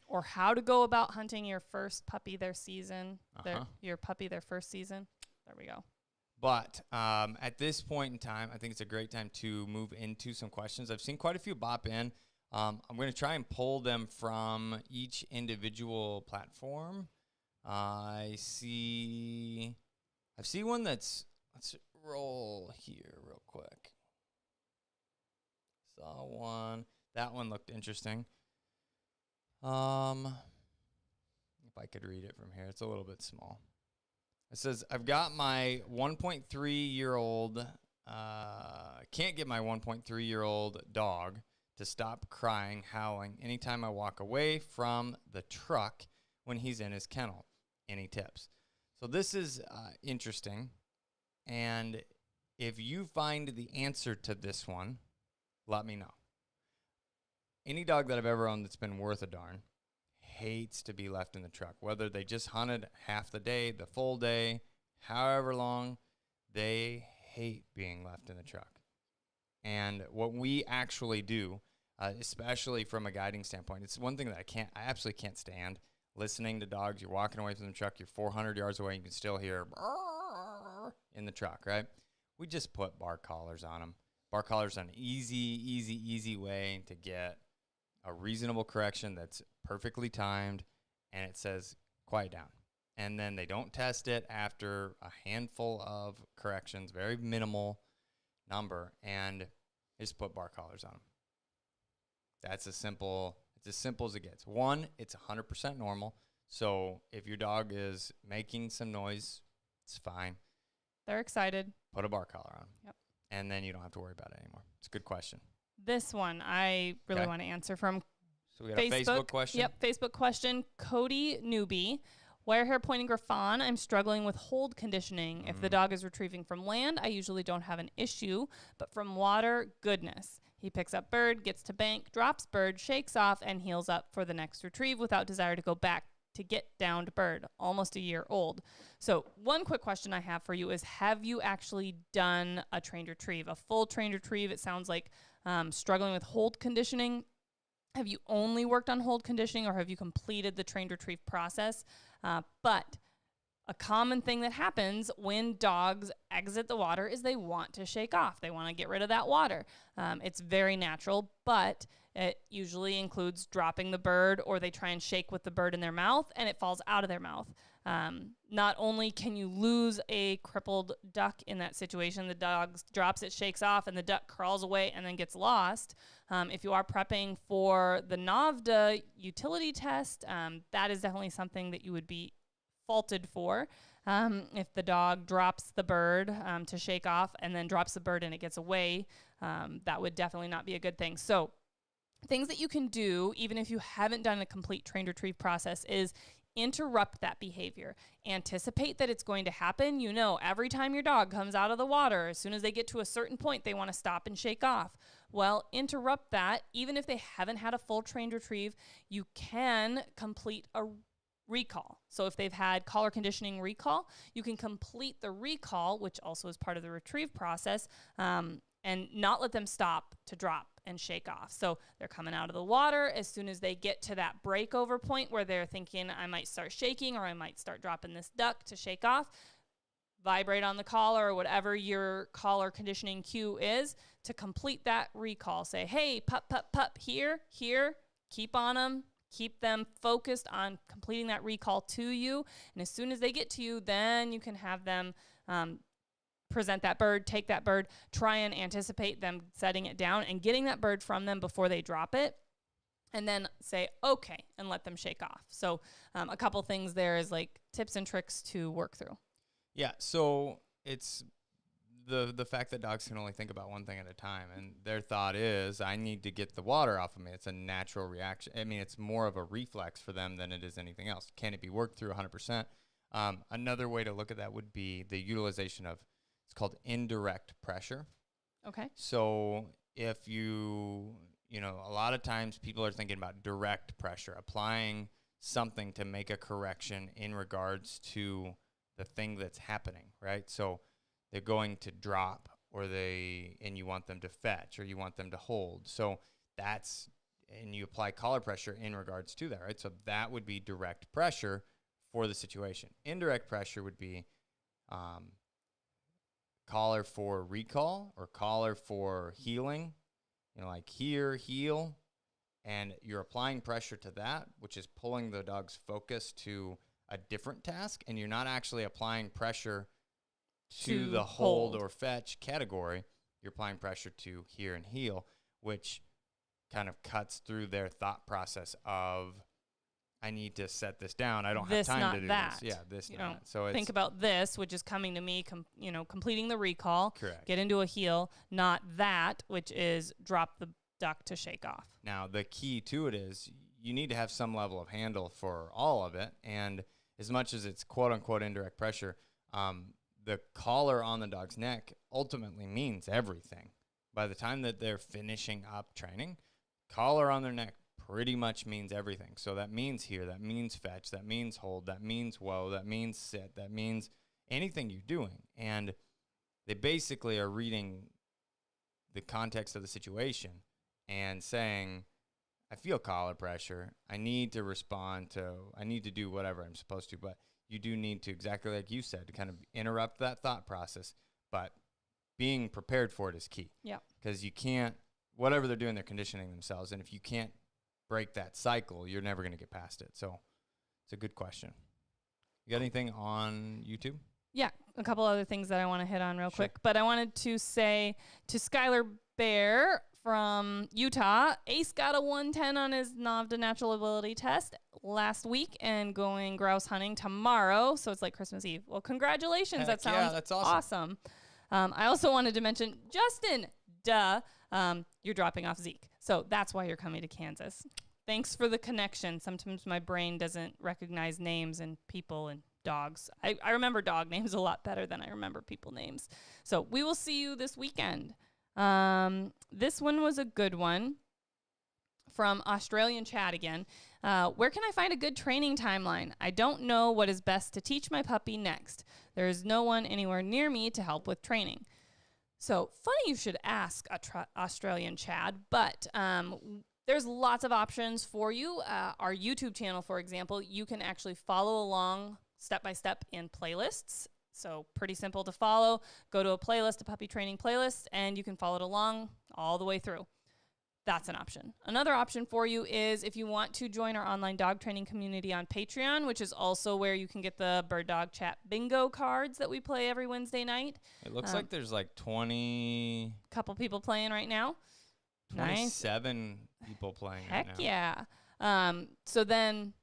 [SPEAKER 2] or how to go about hunting your first puppy their season, your puppy their first season. There we go.
[SPEAKER 1] But at this point in time, I think it's a great time to move into some questions. I've seen quite a few bop in. I'm going to try and pull them from each individual platform. I see one that's, let's roll here real quick. Saw one. That one looked interesting. If I could read it from here, it's a little bit small. It says, I've got my 1.3-year-old, can't get my 1.3-year-old dog to stop crying, howling anytime I walk away from the truck when he's in his kennel. Any tips? So this is interesting. And if you find the answer to this one, let me know. Any dog that I've ever owned that's been worth a darn hates to be left in the truck. Whether they just hunted half the day, the full day, however long, they hate being left in the truck. And what we actually do, especially from a guiding standpoint, it's one thing that I absolutely can't stand. Listening to dogs, you're walking away from the truck, you're 400 yards away, you can still hear in the truck, right? We just put bark collars on them. Bark collars are an easy way to get a reasonable correction that's perfectly timed, and it says, quiet down. And then they don't test it after a handful of corrections, very minimal number, and just put bark collars on them. That's it's as simple as it gets. One, it's 100% normal. So if your dog is making some noise, it's fine.
[SPEAKER 2] They're excited.
[SPEAKER 1] Put a bark collar on.
[SPEAKER 2] Yep.
[SPEAKER 1] And then you don't have to worry about it anymore. It's a good question.
[SPEAKER 2] This one I really want to answer from
[SPEAKER 1] So we got a Facebook question.
[SPEAKER 2] Yep, Facebook question. Cody Newbie. Wire hair pointing Griffon. I'm struggling with hold conditioning. If the dog is retrieving from land, I usually don't have an issue. But from water, goodness. He picks up bird, gets to bank, drops bird, shakes off, and heals up for the next retrieve without desire to go back to get downed bird, almost a year old. So one quick question I have for you is, have you actually done a trained retrieve, a full trained retrieve? It sounds like struggling with hold conditioning. Have you only worked on hold conditioning, or have you completed the trained retrieve process? But a common thing that happens when dogs exit the water is they want to shake off. They want to get rid of that water. It's very natural, but it usually includes dropping the bird, or they try and shake with the bird in their mouth and it falls out of their mouth. Not only can you lose a crippled duck in that situation, the dog drops it, shakes off, and the duck crawls away and then gets lost. If you are prepping for the NAVDA utility test, that is definitely something that you would be faulted for. If the dog drops the bird to shake off and then drops the bird and it gets away, that would definitely not be a good thing. So things that you can do, even if you haven't done a complete trained retrieve process, is interrupt that behavior. Anticipate that it's going to happen. You know, every time your dog comes out of the water, as soon as they get to a certain point, they want to stop and shake off. Well, interrupt that. Even if they haven't had a full trained retrieve, you can complete a recall. So if they've had collar conditioning recall, you can complete the recall, which also is part of the retrieve process, and not let them stop to drop and shake off. So they're coming out of the water. As soon as they get to that breakover point where they're thinking, I might start shaking, or I might start dropping this duck to shake off, vibrate on the collar or whatever your collar conditioning cue is to complete that recall. Say, hey, pup, pup, pup, here, keep on them. Keep them focused on completing that recall to you. And as soon as they get to you, then you can have them present that bird, take that bird, try and anticipate them setting it down and getting that bird from them before they drop it. And then say, okay, and let them shake off. So a couple things there is like tips and tricks to work through.
[SPEAKER 1] Yeah, so it's the fact that dogs can only think about one thing at a time, and their thought is, I need to get the water off of me. It's a natural reaction. I mean, it's more of a reflex for them than it is anything else. Can it be worked through 100%? Another way to look at that would be the utilization of, it's called indirect pressure.
[SPEAKER 2] Okay.
[SPEAKER 1] So if you know, a lot of times people are thinking about direct pressure, applying something to make a correction in regards to the thing that's happening, right? So they're going to drop, and you want them to fetch, or you want them to hold. So and you apply collar pressure in regards to that, right? So that would be direct pressure for the situation. Indirect pressure would be collar for recall or collar for healing, like here, heel, and you're applying pressure to that, which is pulling the dog's focus to a different task, and you're not actually applying pressure to the hold or fetch category. You're applying pressure to hear and heel, which kind of cuts through their thought process of, I need to set this down. I don't have time to do this. Yeah, this, not that. So
[SPEAKER 2] think about this, which is coming to me, completing the recall.
[SPEAKER 1] Correct.
[SPEAKER 2] Get into a heel, not that, which is drop the duck to shake off.
[SPEAKER 1] Now, the key to it is you need to have some level of handle for all of it. And as much as it's quote unquote indirect pressure, the collar on the dog's neck ultimately means everything. By the time that they're finishing up training, collar on their neck pretty much means everything. So that means here, that means fetch, that means hold, that means whoa, that means sit, that means anything you're doing. And they basically are reading the context of the situation and saying, I feel collar pressure. I need to respond to, I need to do whatever I'm supposed to. But you do need to, exactly like you said, to kind of interrupt that thought process. But being prepared for it is key.
[SPEAKER 2] Yeah.
[SPEAKER 1] Because you can't, whatever they're doing, they're conditioning themselves. And if you can't break that cycle, you're never going to get past it. So it's a good question. You got anything on YouTube?
[SPEAKER 2] Yeah, a couple other things that I want to hit on real quick. But I wanted to say to Skylar Bear from Utah, Ace got a 110 on his NAVDA natural ability test last week and going grouse hunting tomorrow. So it's like Christmas Eve. Well, congratulations.
[SPEAKER 1] Heck
[SPEAKER 2] that sounds
[SPEAKER 1] yeah, that's awesome.
[SPEAKER 2] I also wanted to mention, Justin, you're dropping off Zeke. So that's why you're coming to Kansas. Thanks for the connection. Sometimes my brain doesn't recognize names and people and dogs. I remember dog names a lot better than I remember people names. So we will see you this weekend. This one was a good one from Australian Chad again. Where can I find a good training timeline? I don't know what is best to teach my puppy next. There is no one anywhere near me to help with training. So funny you should ask Australian Chad, but there's lots of options for you. Our YouTube channel, for example, you can actually follow along step-by-step in playlists. So pretty simple to follow. Go to a playlist, a puppy training playlist, and you can follow it along all the way through. That's an option. Another option for you is if you want to join our online dog training community on Patreon, which is also where you can get the Bird Dog Chat bingo cards that we play every Wednesday night.
[SPEAKER 1] It looks like there's like 20...
[SPEAKER 2] Couple people playing right now.
[SPEAKER 1] 27 people playing
[SPEAKER 2] Heck
[SPEAKER 1] right now.
[SPEAKER 2] yeah. So then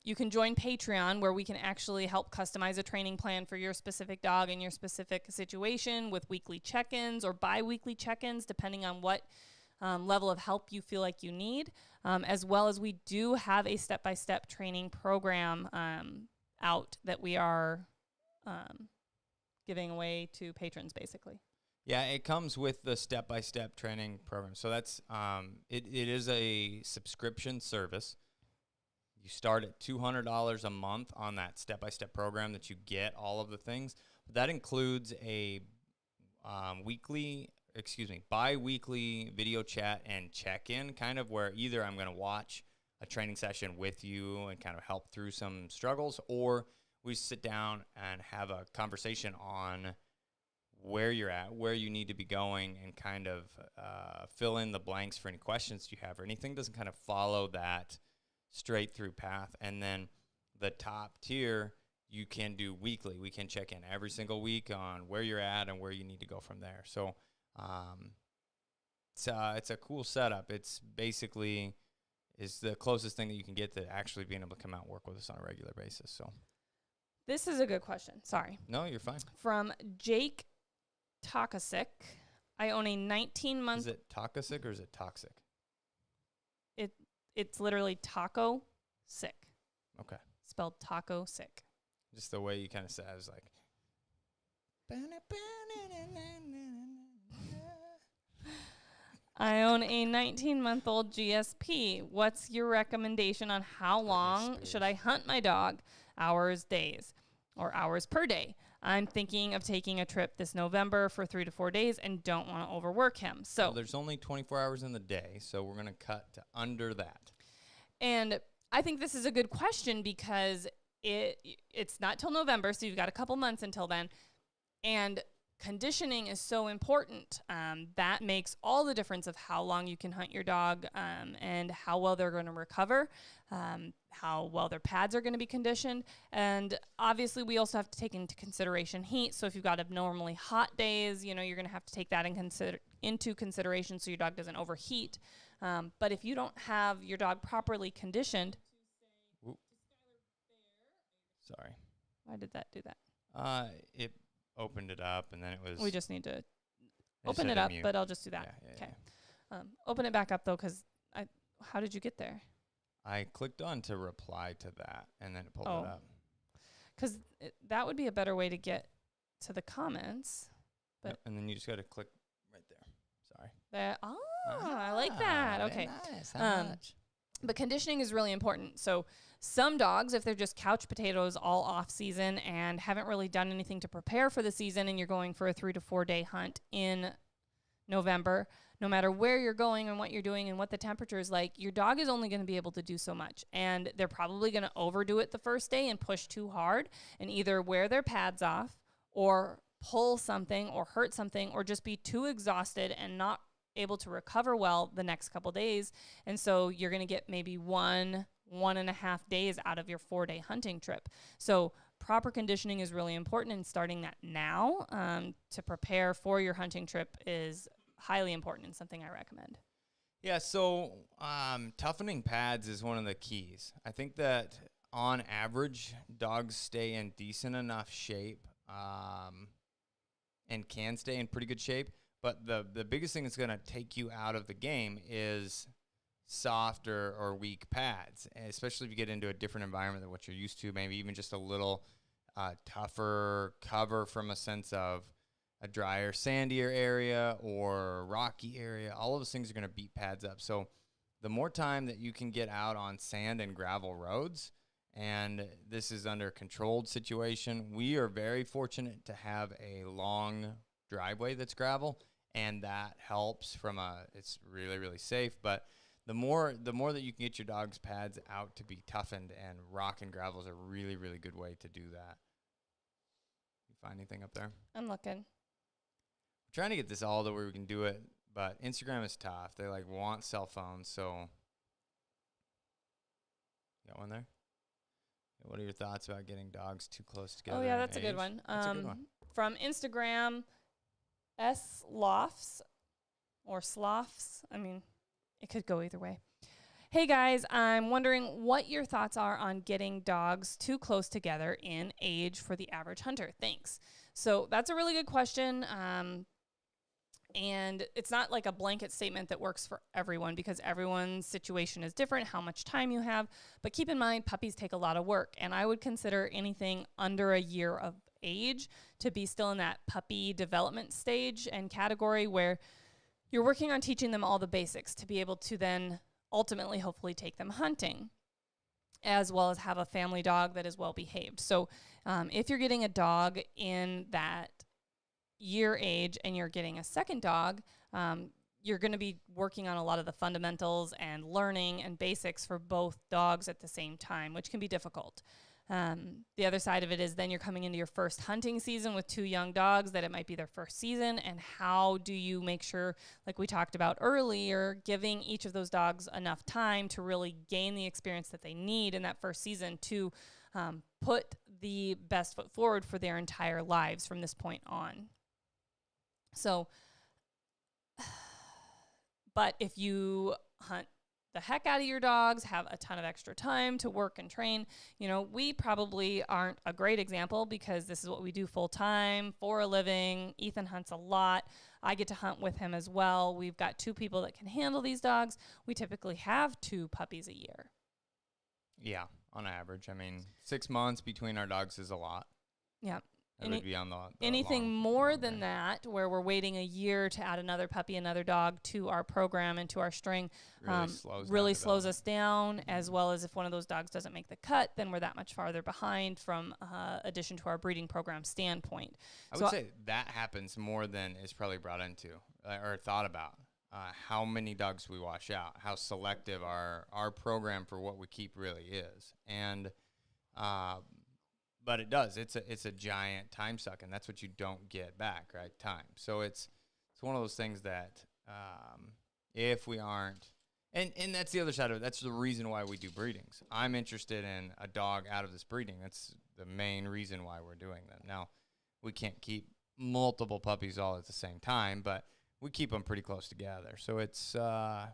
[SPEAKER 2] you can join Patreon, where we can actually help customize a training plan for your specific dog and your specific situation with weekly check-ins or bi-weekly check-ins, depending on what level of help you feel like you need. As well as we do have a step-by-step training program out that we are giving away to patrons, basically.
[SPEAKER 1] Yeah, it comes with the step-by-step training program. So that's it is a subscription service. You start at $200 a month on that step-by-step program that you get all of the things. But that includes a bi-weekly video chat and check-in, kind of where either I'm going to watch a training session with you and kind of help through some struggles, or we sit down and have a conversation on where you're at, where you need to be going, and kind of fill in the blanks for any questions you have or anything doesn't kind of follow that straight through path. And then the top tier, you can do weekly. We can check in every single week on where you're at and where you need to go from there. So it's a cool setup. It's basically is the closest thing that you can get to actually being able to come out and work with us on a regular basis. So
[SPEAKER 2] this is a good question. Sorry.
[SPEAKER 1] No, you're fine.
[SPEAKER 2] From Jake Takasik. I own a 19-month...
[SPEAKER 1] Is it Takasik or is it toxic?
[SPEAKER 2] It's literally taco sick.
[SPEAKER 1] Okay.
[SPEAKER 2] Spelled taco sick.
[SPEAKER 1] Just the way you kind of said it, I was like...
[SPEAKER 2] I own a 19-month-old GSP. What's your recommendation on how long should I hunt my dog? Hours, days, or hours per day? I'm thinking of taking a trip this November for 3 to 4 days and don't want to overwork him. So
[SPEAKER 1] there's only 24 hours in the day, so we're going to cut to under that.
[SPEAKER 2] And I think this is a good question because it's not till November, so you've got a couple months until then. And conditioning is so important. That makes all the difference of how long you can hunt your dog and how well they're going to recover, how well their pads are going to be conditioned. And obviously, we also have to take into consideration heat. So if you've got abnormally hot days, you're going to have to take that into consideration so your dog doesn't overheat. But if you don't have your dog properly conditioned...
[SPEAKER 1] Sorry.
[SPEAKER 2] Why did that do that?
[SPEAKER 1] It opened it up, and then it was...
[SPEAKER 2] We just need to open it up, but I'll just do that.
[SPEAKER 1] Yeah.
[SPEAKER 2] Okay. Open it back up, though, because how did you get there?
[SPEAKER 1] I clicked on to reply to that, and then it pulled it up.
[SPEAKER 2] Because that would be a better way to get to the comments. But
[SPEAKER 1] yep, and then you just got to click right there. Sorry.
[SPEAKER 2] I like that. Okay.
[SPEAKER 1] Nice. How much?
[SPEAKER 2] But conditioning is really important. So some dogs, if they're just couch potatoes all off season and haven't really done anything to prepare for the season, and you're going for a 3 to 4 day hunt in November, no matter where you're going and what you're doing and what the temperature is like, your dog is only going to be able to do so much. And they're probably going to overdo it the first day and push too hard and either wear their pads off or pull something or hurt something or just be too exhausted and not able to recover well the next couple days. And so you're going to get maybe 1.5 days out of your 4-day hunting trip. So proper conditioning is really important, and starting that now to prepare for your hunting trip is highly important and something I recommend.
[SPEAKER 1] Yeah, so toughening pads is one of the keys. I think that on average, dogs stay in decent enough shape and can stay in pretty good shape. But the biggest thing that's going to take you out of the game is soft or weak pads, especially if you get into a different environment than what you're used to, maybe even just a little tougher cover from a sense of a drier, sandier area or rocky area. All of those things are going to beat pads up. So the more time that you can get out on sand and gravel roads, and this is under a controlled situation, we are very fortunate to have a long driveway that's gravel, and that helps it's really, really safe. But the more that you can get your dog's pads out to be toughened, and rock and gravel is a really, really good way to do that. You find anything up there?
[SPEAKER 2] I'm looking.
[SPEAKER 1] We're trying to get this all to where we can do it, but Instagram is tough. They want cell phones, so got one there? What are your thoughts about getting dogs too close together?
[SPEAKER 2] Oh yeah, that's a good one.
[SPEAKER 1] That's a good one.
[SPEAKER 2] From Instagram, Slofs or Sloths. I mean, it could go either way. Hey guys, I'm wondering what your thoughts are on getting dogs too close together in age for the average hunter. Thanks. So that's a really good question. And it's not like a blanket statement that works for everyone because everyone's situation is different, how much time you have. But keep in mind, puppies take a lot of work. And I would consider anything under a year of age to be still in that puppy development stage and category where you're working on teaching them all the basics to be able to then ultimately hopefully take them hunting, as well as have a family dog that is well behaved. So if you're getting a dog in that year age and you're getting a second dog, you're going to be working on a lot of the fundamentals and learning and basics for both dogs at the same time, which can be difficult. The other side of it is then you're coming into your first hunting season with 2 young dogs that it might be their first season. And how do you make sure, like we talked about earlier, giving each of those dogs enough time to really gain the experience that they need in that first season to put the best foot forward for their entire lives from this point on. So, but if you hunt the heck out of your dogs, have a ton of extra time to work and train, we probably aren't a great example because this is what we do full time for a living. Ethan hunts a lot. I get to hunt with him as well. We've got 2 people that can handle these dogs. We typically have 2 puppies a year.
[SPEAKER 1] Yeah, on average. I mean, 6 months between our dogs is a lot.
[SPEAKER 2] Yeah.
[SPEAKER 1] It would be on the
[SPEAKER 2] anything more than that, where we're waiting a year to add another puppy, another dog to our program and to our string, really slows us down, as well as if one of those dogs doesn't make the cut, then we're that much farther behind from addition to our breeding program standpoint.
[SPEAKER 1] I would say that happens more than is probably brought into or thought about. How many dogs we wash out, how selective our program for what we keep really is. And but it does. It's a giant time suck, and that's what you don't get back, right? Time. So it's one of those things that if we aren't, and that's the other side of it. That's the reason why we do breedings. I'm interested in a dog out of this breeding. That's the main reason why we're doing them. Now, we can't keep multiple puppies all at the same time, but we keep them pretty close together. So it's we're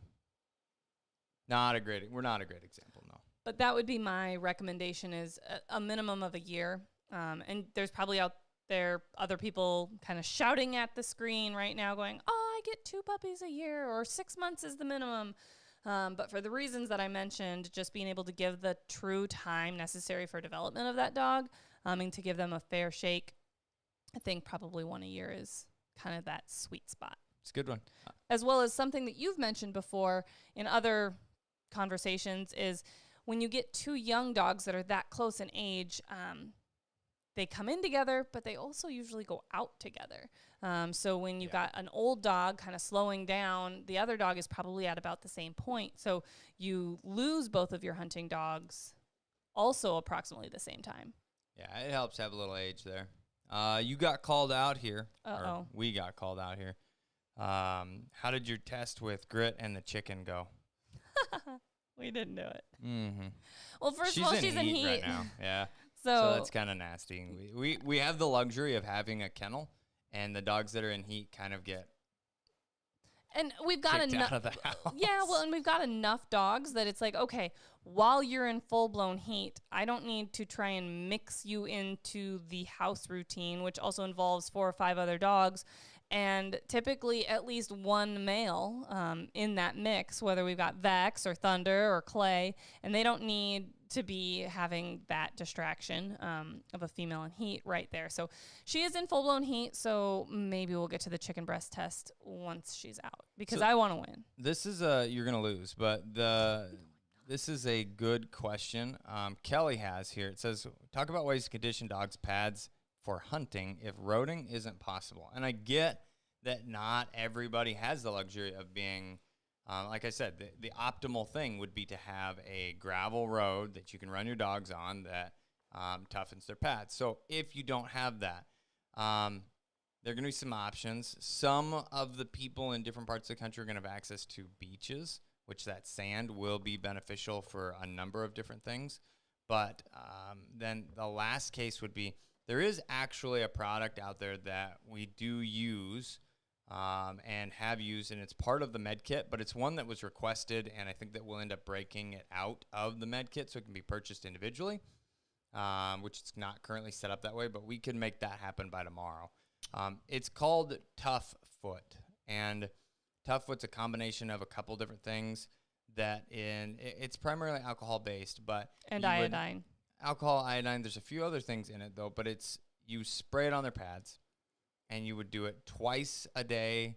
[SPEAKER 1] not a great example, no.
[SPEAKER 2] But that would be my recommendation, is a minimum of a year. And there's probably out there other people kind of shouting at the screen right now going, oh, I get 2 puppies a year, or 6 months is the minimum. But for the reasons that I mentioned, just being able to give the true time necessary for development of that dog, and to give them a fair shake, I think probably 1 a year is kind of that sweet spot.
[SPEAKER 1] It's a good one.
[SPEAKER 2] As well as something that you've mentioned before in other conversations is when you get 2 young dogs that are that close in age, they come in together, but they also usually go out together. So when you've got an old dog kind of slowing down, the other dog is probably at about the same point. So you lose both of your hunting dogs also approximately the same time.
[SPEAKER 1] Yeah, it helps have a little age there. You got called out here.
[SPEAKER 2] Uh-oh.
[SPEAKER 1] Or we got called out here. How did your test with Grit and the chicken go?
[SPEAKER 2] We didn't do it.
[SPEAKER 1] Mm-hmm.
[SPEAKER 2] Well, first of all, she's in heat
[SPEAKER 1] right now. Yeah.
[SPEAKER 2] So
[SPEAKER 1] that's kind of nasty. We have the luxury of having a kennel, and the dogs that are in heat kind of get
[SPEAKER 2] and we've got enough.
[SPEAKER 1] Out of the house.
[SPEAKER 2] Yeah, well, and we've got enough dogs that it's like, okay, while you're in full blown heat, I don't need to try and mix you into the house routine, which also involves 4 or 5 other dogs. And typically at least one male in that mix, whether we've got Vex or Thunder or Clay, and they don't need to be having that distraction of a female in heat right there. So she is in full-blown heat, so maybe we'll get to the chicken breast test once she's out because I want to win.
[SPEAKER 1] This is you're going to lose, but this is a good question. Kelly has here. It says, talk about ways to condition dogs' pads for hunting if roading isn't possible. And I get that not everybody has the luxury of being, like I said, the optimal thing would be to have a gravel road that you can run your dogs on that toughens their pads. So if you don't have that, there are going to be some options. Some of the people in different parts of the country are going to have access to beaches, which that sand will be beneficial for a number of different things. But then the last case would be, there is actually a product out there that we do use and have used, and it's part of the med kit, but it's one that was requested, and I think that we'll end up breaking it out of the med kit so it can be purchased individually, which is not currently set up that way, but we can make that happen by tomorrow. It's called Tough Foot, and Tough Foot's a combination of a couple different things it's primarily alcohol-based, but...
[SPEAKER 2] And iodine.
[SPEAKER 1] Alcohol, iodine, there's a few other things in it, though, but you spray it on their pads, and you would do it twice a day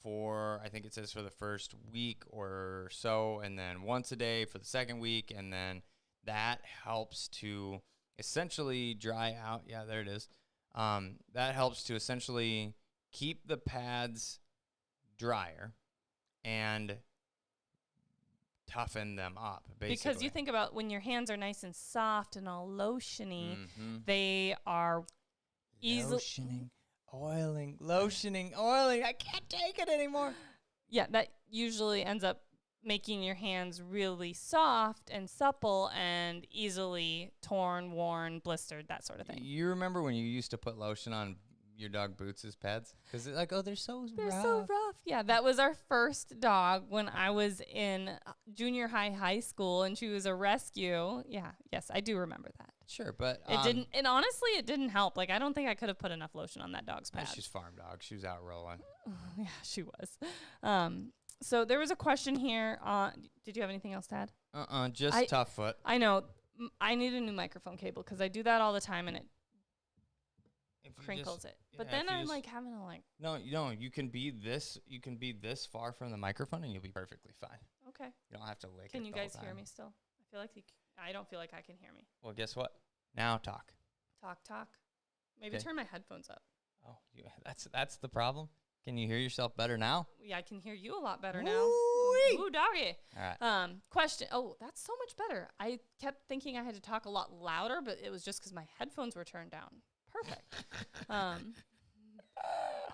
[SPEAKER 1] for, I think it says for the first week or so, and then once a day for the second week, and then that helps to essentially dry out. Yeah, there it is. That helps to essentially keep the pads drier and toughen them up, basically.
[SPEAKER 2] Because you think about when your hands are nice and soft and all lotiony, they are easily...
[SPEAKER 1] Lotioning, oiling. I can't take it anymore.
[SPEAKER 2] Yeah, that usually ends up making your hands really soft and supple and easily torn, worn, blistered, that sort of thing.
[SPEAKER 1] You remember when you used to put lotion on your dog Boots' pads? Because it's like, oh, they're so rough.
[SPEAKER 2] Yeah, that was our first dog when I was in junior high school, and she was a rescue. Yeah, yes, I do remember that.
[SPEAKER 1] Sure, but...
[SPEAKER 2] it didn't, and honestly, it didn't help. Like, I don't think I could have put enough lotion on that dog's pads.
[SPEAKER 1] She's farm dog. She was out rolling.
[SPEAKER 2] Yeah, she was. So there was a question here. Did you have anything else to add?
[SPEAKER 1] Just Tough Foot.
[SPEAKER 2] I know. I need a new microphone cable because I do that all the time, and it crinkles it. But then I'm like having to like...
[SPEAKER 1] No, you can be this far from the microphone and you'll be perfectly fine.
[SPEAKER 2] Okay.
[SPEAKER 1] You don't have to lick it.
[SPEAKER 2] Can you guys hear me still? I feel like I don't feel like I can hear me.
[SPEAKER 1] Well, guess what? Now talk.
[SPEAKER 2] Talk. Maybe turn my headphones up.
[SPEAKER 1] Oh, that's the problem? Can you hear yourself better now?
[SPEAKER 2] Yeah, I can hear you a lot better now.
[SPEAKER 1] Ooh-wee.
[SPEAKER 2] Ooh, doggy.
[SPEAKER 1] All right.
[SPEAKER 2] Question. Oh, that's so much better. I kept thinking I had to talk a lot louder, but it was just because my headphones were turned down. Perfect.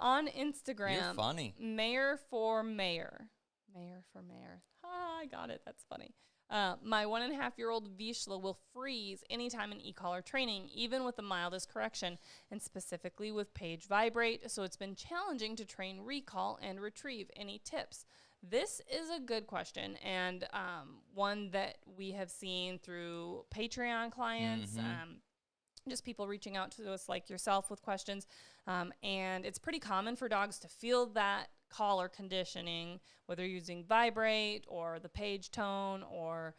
[SPEAKER 2] On Instagram.
[SPEAKER 1] You're funny.
[SPEAKER 2] Mayor for mayor. I got it. That's funny. My 1.5-year-old Vishla will freeze anytime in e-collar training, even with the mildest correction, and specifically with page vibrate, so it's been challenging to train recall and retrieve. Any tips? This is a good question, and one that we have seen through Patreon clients. just people reaching out to us like yourself with questions. And it's pretty common for dogs to feel that collar conditioning, whether you're using vibrate or the page tone or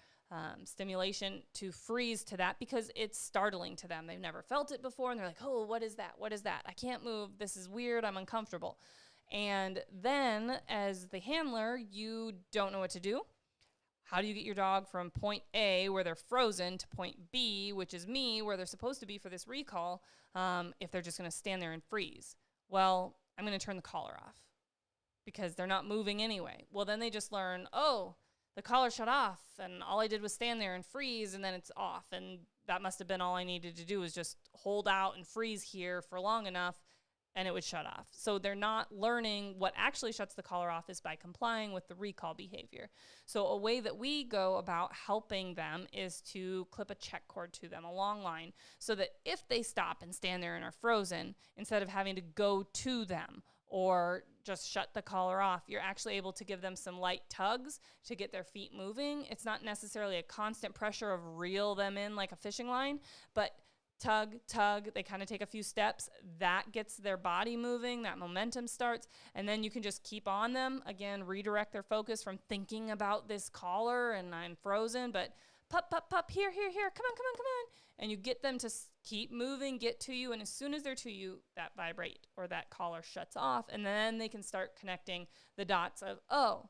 [SPEAKER 2] stimulation, to freeze to that because it's startling to them. They've never felt it before, and they're like, oh, what is that? What is that? I can't move. This is weird. I'm uncomfortable. And then as the handler, you don't know what to do. How do you get your dog from point A, where they're frozen, to point B, which is me, where they're supposed to be for this recall, if they're just going to stand there and freeze? Well, I'm going to turn the collar off because they're not moving anyway. Well, then they just learn, oh, the collar shut off, and all I did was stand there and freeze, and then it's off. And that must have been all I needed to do, was just hold out and freeze here for long enough, and it would shut off. So they're not learning what actually shuts the collar off is by complying with the recall behavior. So a way that we go about helping them is to clip a check cord to them, a long line, so that if they stop and stand there and are frozen, instead of having to go to them or just shut the collar off, you're actually able to give them some light tugs to get their feet moving. It's not necessarily a constant pressure of reel them in like a fishing line, but tug, they kind of take a few steps. That gets their body moving, that momentum starts, and then you can just keep on them. Again, redirect their focus from thinking about this collar and I'm frozen, but pup, here, come on. And you get them to keep moving, get to you, and as soon as they're to you, that vibrate or that collar shuts off, and then they can start connecting the dots of, oh,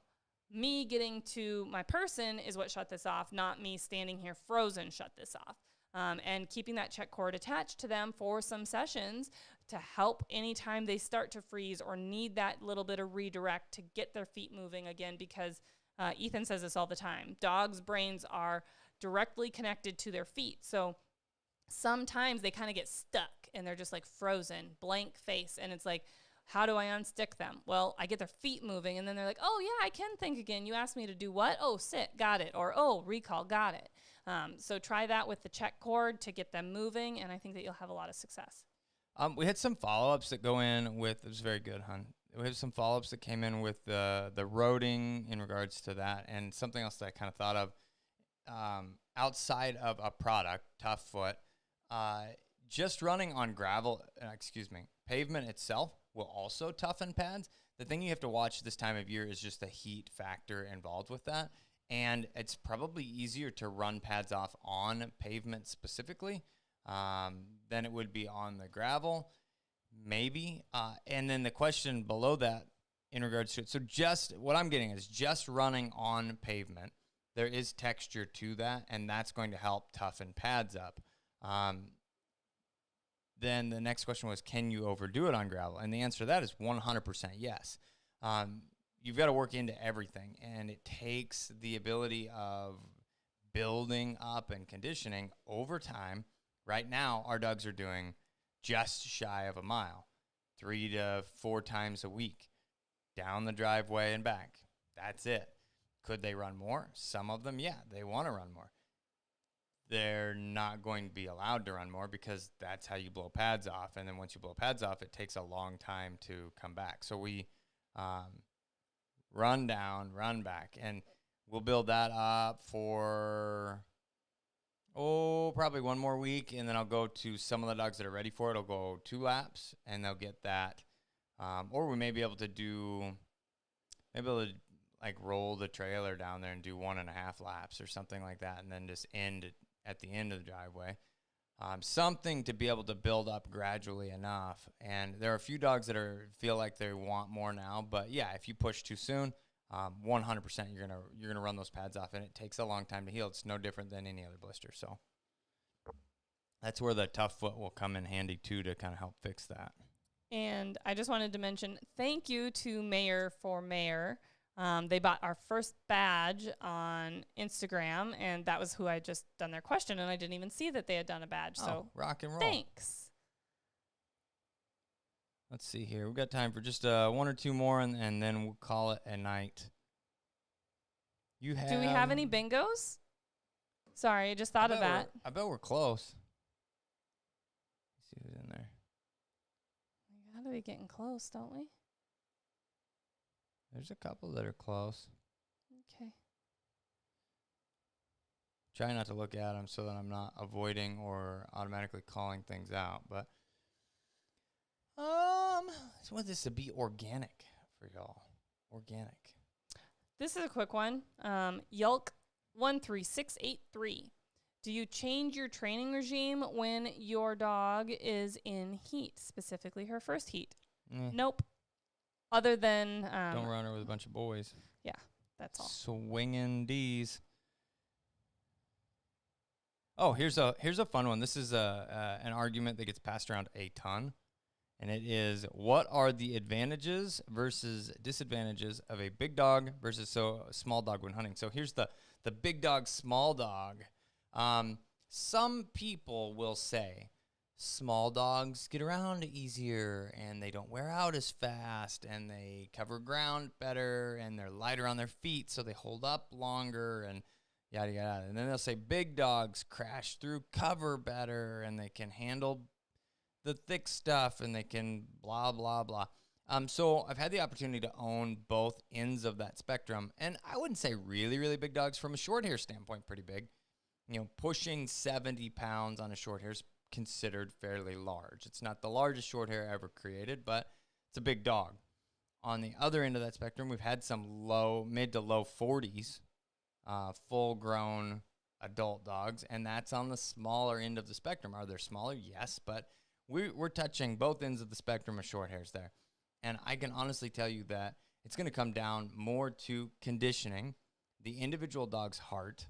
[SPEAKER 2] me getting to my person is what shut this off, not me standing here frozen shut this off. And keeping that check cord attached to them for some sessions to help anytime they start to freeze or need that little bit of redirect to get their feet moving again, because Ethan says this all the time. Dogs' brains are directly connected to their feet. So sometimes they kind of get stuck and they're just like frozen, blank face. And it's like, how do I unstick them? Well, I get their feet moving and then they're like, oh yeah, I can think again. You asked me to do what? Oh, sit, got it. Or, oh, recall, got it. So try that with the check cord to get them moving, and I think that you'll have a lot of success.
[SPEAKER 1] We had some follow-ups that go in with, it was very good, hon. We had some follow-ups that came in with the roading in regards to that, and something else that I kind of thought of outside of a product, Tough Foot, just running on pavement itself will also toughen pads. The thing you have to watch this time of year is just the heat factor involved with that. And it's probably easier to run pads off on pavement specifically than it would be on the gravel, maybe. And then the question below that in regards to it, so just what I'm getting is just running on pavement. There is texture to that, and that's going to help toughen pads up. Then the next question was, can you overdo it on gravel? And the answer to that is 100% yes. You've got to work into everything, and it takes the ability of building up and conditioning over time. Right now, our dogs are doing just shy of a mile, 3 to 4 times a week, down the driveway and back. That's it. Could they run more? Some of them, yeah, they want to run more. They're not going to be allowed to run more because that's how you blow pads off. And then once you blow pads off, it takes a long time to come back. So we run down, run back, and we'll build that up for, probably 1 more week, and then I'll go to some of the dogs that are ready for it. I'll go 2 laps, and they'll get that. Or we may be able to like roll the trailer down there and do 1.5 laps or something like that, and then just end at the end of the driveway. Something to be able to build up gradually enough. And there are a few dogs that feel like they want more now, but yeah, if you push too soon, 100% you're gonna run those pads off, and it takes a long time to heal. It's no different than any other blister. So that's where the Tough Foot will come in handy too, to kind of help fix that.
[SPEAKER 2] And I just wanted to mention thank you to Mayor for Mayor. They bought our first badge on Instagram, and that was who I just done their question, and I didn't even see that they had done a badge. So
[SPEAKER 1] rock and roll.
[SPEAKER 2] Thanks.
[SPEAKER 1] Let's see here. We've got time for just 1 or 2 more, and then we'll call it a night. Do
[SPEAKER 2] we have any bingos? Sorry, I just thought of that.
[SPEAKER 1] I bet we're close. Let's see who's in there.
[SPEAKER 2] We gotta be getting close, don't we?
[SPEAKER 1] There's a couple that are close.
[SPEAKER 2] Okay.
[SPEAKER 1] Try not to look at them so that I'm not avoiding or automatically calling things out. But I just want this to be organic for y'all. Organic.
[SPEAKER 2] This is a quick one. Yulk13683. Do you change your training regime when your dog is in heat, specifically her first heat? Nope. Other than...
[SPEAKER 1] don't run her with a bunch of boys.
[SPEAKER 2] Yeah, that's all.
[SPEAKER 1] Swinging D's. Oh, here's a fun one. This is an argument that gets passed around a ton. And it is, what are the advantages versus disadvantages of a big dog versus a small dog when hunting? So here's the big dog, small dog. Some people will say small dogs get around easier and they don't wear out as fast and they cover ground better and they're lighter on their feet so they hold up longer and yada, yada. And then they'll say big dogs crash through cover better and they can handle the thick stuff and they can blah, blah, blah. So I've had the opportunity to own both ends of that spectrum. And I wouldn't say really, really big dogs. From a short hair standpoint, pretty big. You know, pushing 70 pounds on a short hair is considered fairly large. It's not the largest short hair ever created, but it's a big dog. On the other end of that spectrum, we've had some mid to low 40s, full-grown adult dogs, and that's on the smaller end of the spectrum. Are they smaller? Yes, but we're touching both ends of the spectrum of short hairs there. And I can honestly tell you that it's going to come down more to conditioning, the individual dog's heart,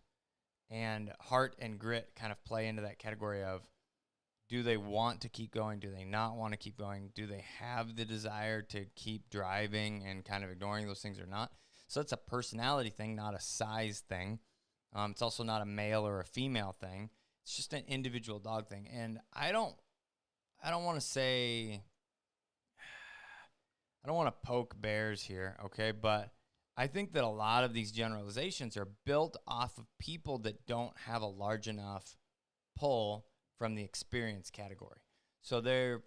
[SPEAKER 1] and heart and grit kind of play into that category of, do they want to keep going? Do they not want to keep going? Do they have the desire to keep driving and kind of ignoring those things or not? So it's a personality thing, not a size thing. It's also not a male or a female thing. It's just an individual dog thing. And I don't want to say, I don't want to poke bears here, okay? But I think that a lot of these generalizations are built off of people that don't have a large enough pull from the experience category. So they're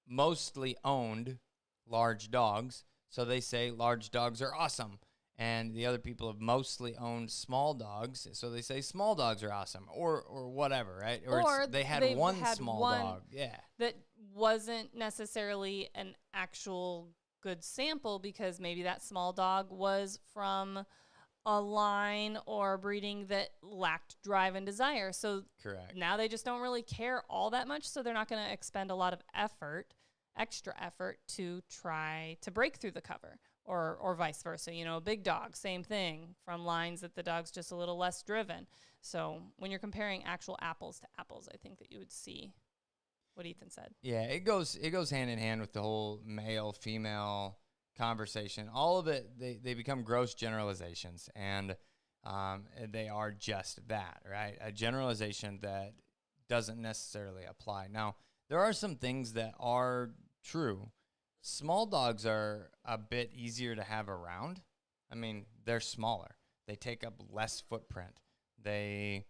[SPEAKER 1] mostly owned large dogs, so they say large dogs are awesome. And the other people have mostly owned small dogs, so they say small dogs are awesome, or whatever, right? Or they had one small dog,
[SPEAKER 2] that wasn't necessarily an actual good sample because maybe that small dog was from a line or breeding that lacked drive and desire. So
[SPEAKER 1] correct.
[SPEAKER 2] Now they just don't really care all that much, so they're not going to expend a lot of extra effort to try to break through the cover. Or vice versa, you know, a big dog, same thing, from lines that the dog's just a little less driven. So when you're comparing actual apples to apples, I think that you would see what Ethan said.
[SPEAKER 1] Yeah, it goes hand in hand with the whole male-female conversation. All of it, they become gross generalizations, and they are just that, right? A generalization that doesn't necessarily apply. Now, there are some things that are true. Small dogs are a bit easier to have around. I mean, they're smaller. They take up less footprint. They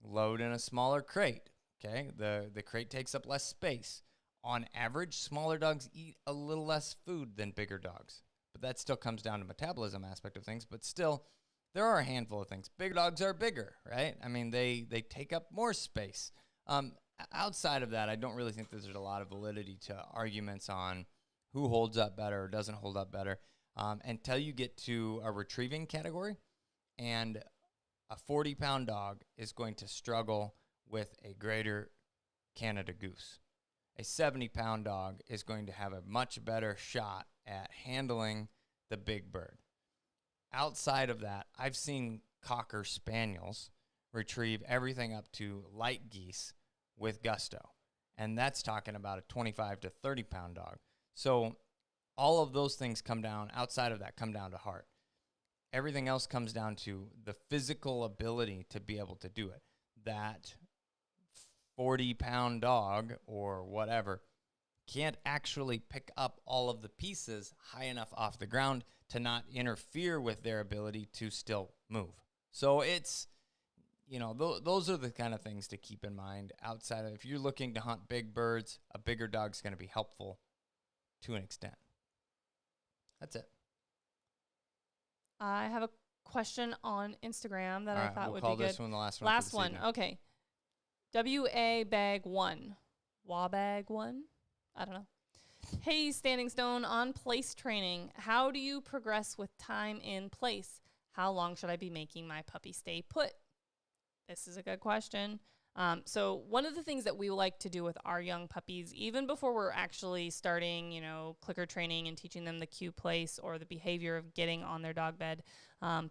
[SPEAKER 1] load in a smaller crate, okay? The crate takes up less space. On average, smaller dogs eat a little less food than bigger dogs. But that still comes down to metabolism aspect of things. But still, there are a handful of things. Big dogs are bigger, right? I mean, they take up more space. Outside of that, I don't really think there's a lot of validity to arguments on who holds up better or doesn't hold up better, until you get to a retrieving category, and a 40-pound dog is going to struggle with a greater Canada Goose. A 70-pound dog is going to have a much better shot at handling the big bird. Outside of that, I've seen Cocker Spaniels retrieve everything up to light geese with gusto, and that's talking about a 25 to 30-pound dog. So all of those things come down, outside of that, come down to heart. Everything else comes down to the physical ability to be able to do it. That 40-pound dog or whatever can't actually pick up all of the pieces high enough off the ground to not interfere with their ability to still move. So it's, you know, those are the kind of things to keep in mind. Outside of, if you're looking to hunt big birds, a bigger dog's going to be helpful to an extent. That's it.
[SPEAKER 2] I have a question on Instagram that
[SPEAKER 1] All
[SPEAKER 2] I
[SPEAKER 1] right,
[SPEAKER 2] thought
[SPEAKER 1] we'll
[SPEAKER 2] would
[SPEAKER 1] call
[SPEAKER 2] be good.
[SPEAKER 1] this one the last one.
[SPEAKER 2] Last one. Okay. WA bag 1. Bag 1. I don't know. Hey, Standing Stone, on place training. How do you progress with time in place? How long should I be making my puppy stay put? This is a good question. So one of the things that we like to do with our young puppies, even before we're actually starting, clicker training and teaching them the cue place or the behavior of getting on their dog bed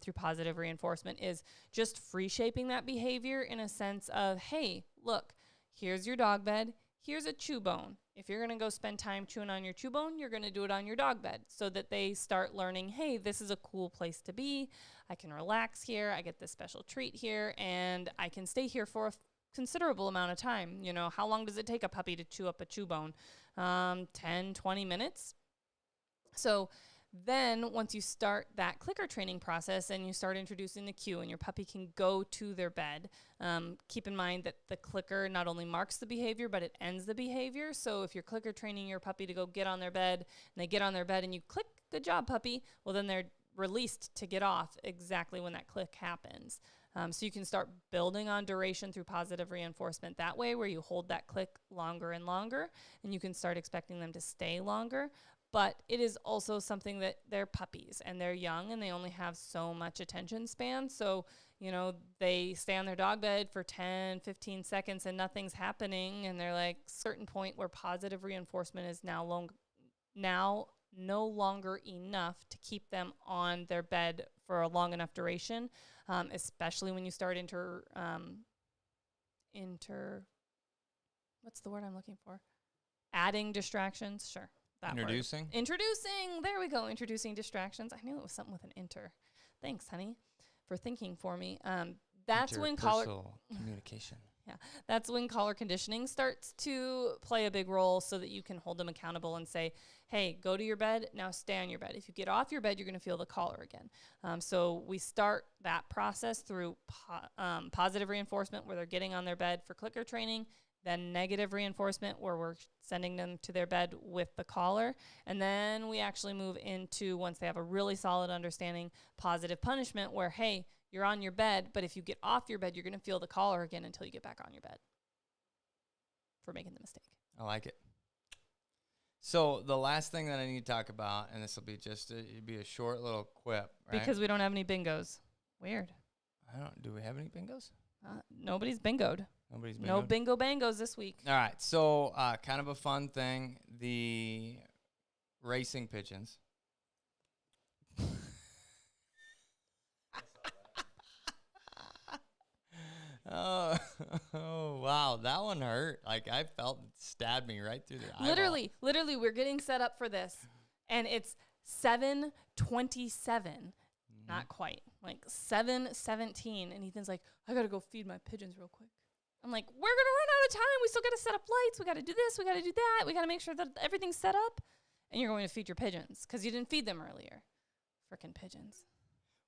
[SPEAKER 2] through positive reinforcement, is just free shaping that behavior in a sense of, hey, look, here's your dog bed. Here's a chew bone. If you're going to go spend time chewing on your chew bone, you're going to do it on your dog bed so that they start learning, hey, this is a cool place to be. I can relax here. I get this special treat here, and I can stay here for a considerable amount of time. How long does it take a puppy to chew up a chew bone? 10, 20 minutes. So then once you start that clicker training process and you start introducing the cue and your puppy can go to their bed, keep in mind that the clicker not only marks the behavior, but it ends the behavior. So if you're clicker training your puppy to go get on their bed and they get on their bed and you click, good job, puppy, well, then they're released to get off exactly when that click happens. So you can start building on duration through positive reinforcement that way, where you hold that click longer and longer, and you can start expecting them to stay longer. But it is also something that they're puppies and they're young and they only have so much attention span. So, they stay on their dog bed for 10, 15 seconds and nothing's happening. And they're like, certain point where positive reinforcement is now no longer enough to keep them on their bed for a long enough duration, especially when you start what's the word I'm looking for? Adding distractions. Sure.
[SPEAKER 1] Introducing?
[SPEAKER 2] Introducing. There we go. Introducing distractions. I knew it was something with an inter. Thanks, honey, for thinking for me. That's when
[SPEAKER 1] communication.
[SPEAKER 2] Yeah, that's when collar conditioning starts to play a big role so that you can hold them accountable and say, hey, go to your bed, now stay on your bed. If you get off your bed, you're going to feel the collar again. So we start that process through positive reinforcement where they're getting on their bed for clicker training, then negative reinforcement where we're sending them to their bed with the collar. And then we actually move into, once they have a really solid understanding, positive punishment where, hey, you're on your bed, but if you get off your bed, you're going to feel the collar again until you get back on your bed for making the mistake.
[SPEAKER 1] I like it. So the last thing that I need to talk about, and this will be it'd be a short little quip, right?
[SPEAKER 2] Because we don't have any bingos. Weird.
[SPEAKER 1] Do we have any bingos?
[SPEAKER 2] Nobody's bingoed.
[SPEAKER 1] Nobody's bingoed?
[SPEAKER 2] No bingo bangos this week.
[SPEAKER 1] All right. So kind of a fun thing, the racing pigeons. Oh, wow. That one hurt. Like, I felt it stabbed me right through the eyeball.
[SPEAKER 2] Literally, we're getting set up for this. And it's 7:27. Not quite. Like 7:17. And Ethan's like, I got to go feed my pigeons real quick. I'm like, we're going to run out of time. We still got to set up lights. We got to do this. We got to do that. We got to make sure that everything's set up. And you're going to feed your pigeons because you didn't feed them earlier. Frickin' pigeons.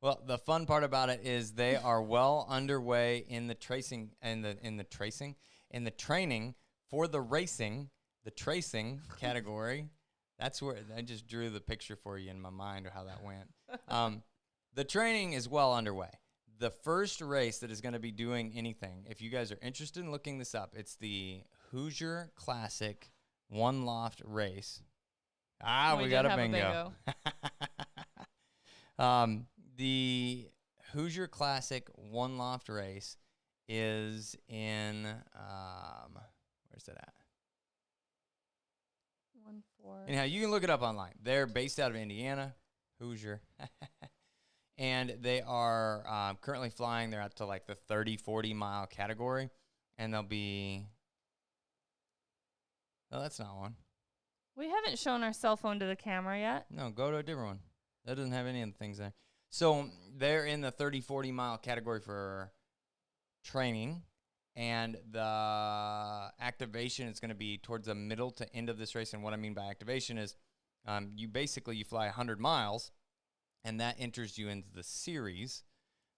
[SPEAKER 1] Well, the fun part about it is they are well underway in the training for the tracing category. That's where I just drew the picture for you in my mind of how that went. The training is well underway. The first race that is going to be doing anything, if you guys are interested in looking this up, it's the Hoosier Classic One Loft Race. We got a bingo. The Hoosier Classic One Loft Race is in, where's it at?
[SPEAKER 2] 1-4.
[SPEAKER 1] Anyhow, you can look it up online. They're based out of Indiana, Hoosier. And they are currently flying. They're up to like the 30, 40 mile category. And they'll be, no, that's not one.
[SPEAKER 2] We haven't shown our cell phone to the camera yet.
[SPEAKER 1] No, go to a different one. That doesn't have any of the things there. So they're in the 30, 40 mile category for training. And the activation is going to be towards the middle to end of this race. And what I mean by activation is you fly 100 miles. And that enters you into the series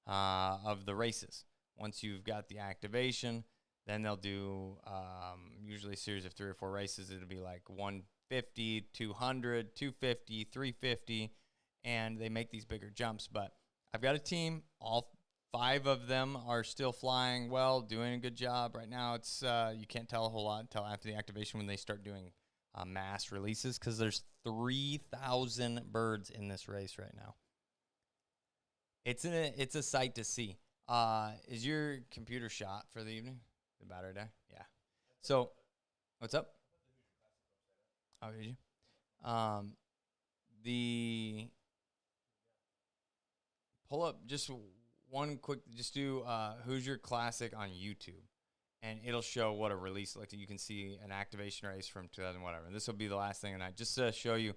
[SPEAKER 1] of the races. Once you've got the activation, then they'll do usually a series of 3 or 4 races. It'll be like 150, 200, 250, 350, and they make these bigger jumps. But I've got a team. All 5 of them are still flying well, doing a good job. Right now, it's you can't tell a whole lot until after the activation when they start doing mass releases, because there's 3,000 birds in this race right now. It's a sight to see. Is your computer shot for the evening? The battery die? Yeah. So, what's up? Oh, did you? Pull up just one quick, just do Hoosier Classic on YouTube, and it'll show what a release looks like. You can see an activation race from 2000 whatever. This will be the last thing tonight, just to show you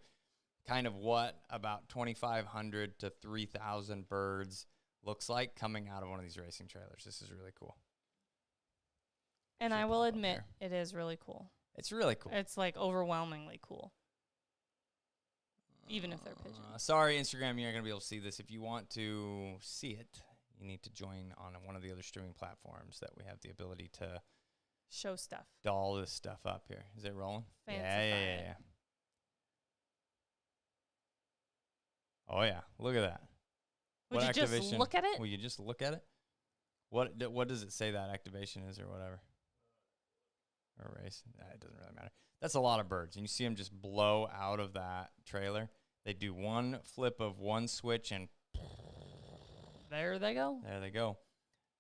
[SPEAKER 1] kind of what about 2,500 to 3,000 birds looks like coming out of one of these racing trailers. This is really cool.
[SPEAKER 2] And I will admit, it is really cool.
[SPEAKER 1] It's really cool.
[SPEAKER 2] It's like overwhelmingly cool. Even if they're pigeons.
[SPEAKER 1] Sorry, Instagram, you're not going to be able to see this. If you want to see it, you need to join on one of the other streaming platforms that we have the ability to
[SPEAKER 2] show stuff.
[SPEAKER 1] Doll this stuff up here. Is it rolling?
[SPEAKER 2] Fancy
[SPEAKER 1] Yeah. Oh, yeah. Look at that.
[SPEAKER 2] Would you just look at it?
[SPEAKER 1] Will you just look at it? What does it say that activation is or whatever? Or race? It doesn't really matter. That's a lot of birds. And you see them just blow out of that trailer. They do one flip of one switch and
[SPEAKER 2] there they go.
[SPEAKER 1] There they go.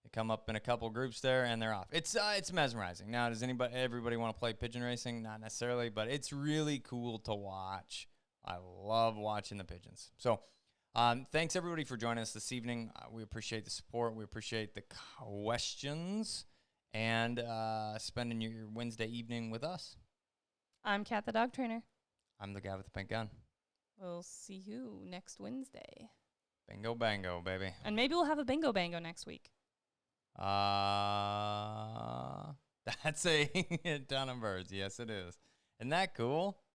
[SPEAKER 1] They come up in a couple groups there and they're off. It's mesmerizing. Now, does everybody want to play pigeon racing? Not necessarily, but it's really cool to watch. I love watching the pigeons. So, thanks everybody for joining us this evening. We appreciate the support. We appreciate the questions and spending your Wednesday evening with us.
[SPEAKER 2] I'm Kat, the dog trainer.
[SPEAKER 1] I'm the guy with the pink gun. We'll
[SPEAKER 2] see you next Wednesday.
[SPEAKER 1] Bingo bango, baby.
[SPEAKER 2] And maybe we'll have a bingo bango next week.
[SPEAKER 1] That's a ton of birds. Yes, it is. Isn't that cool?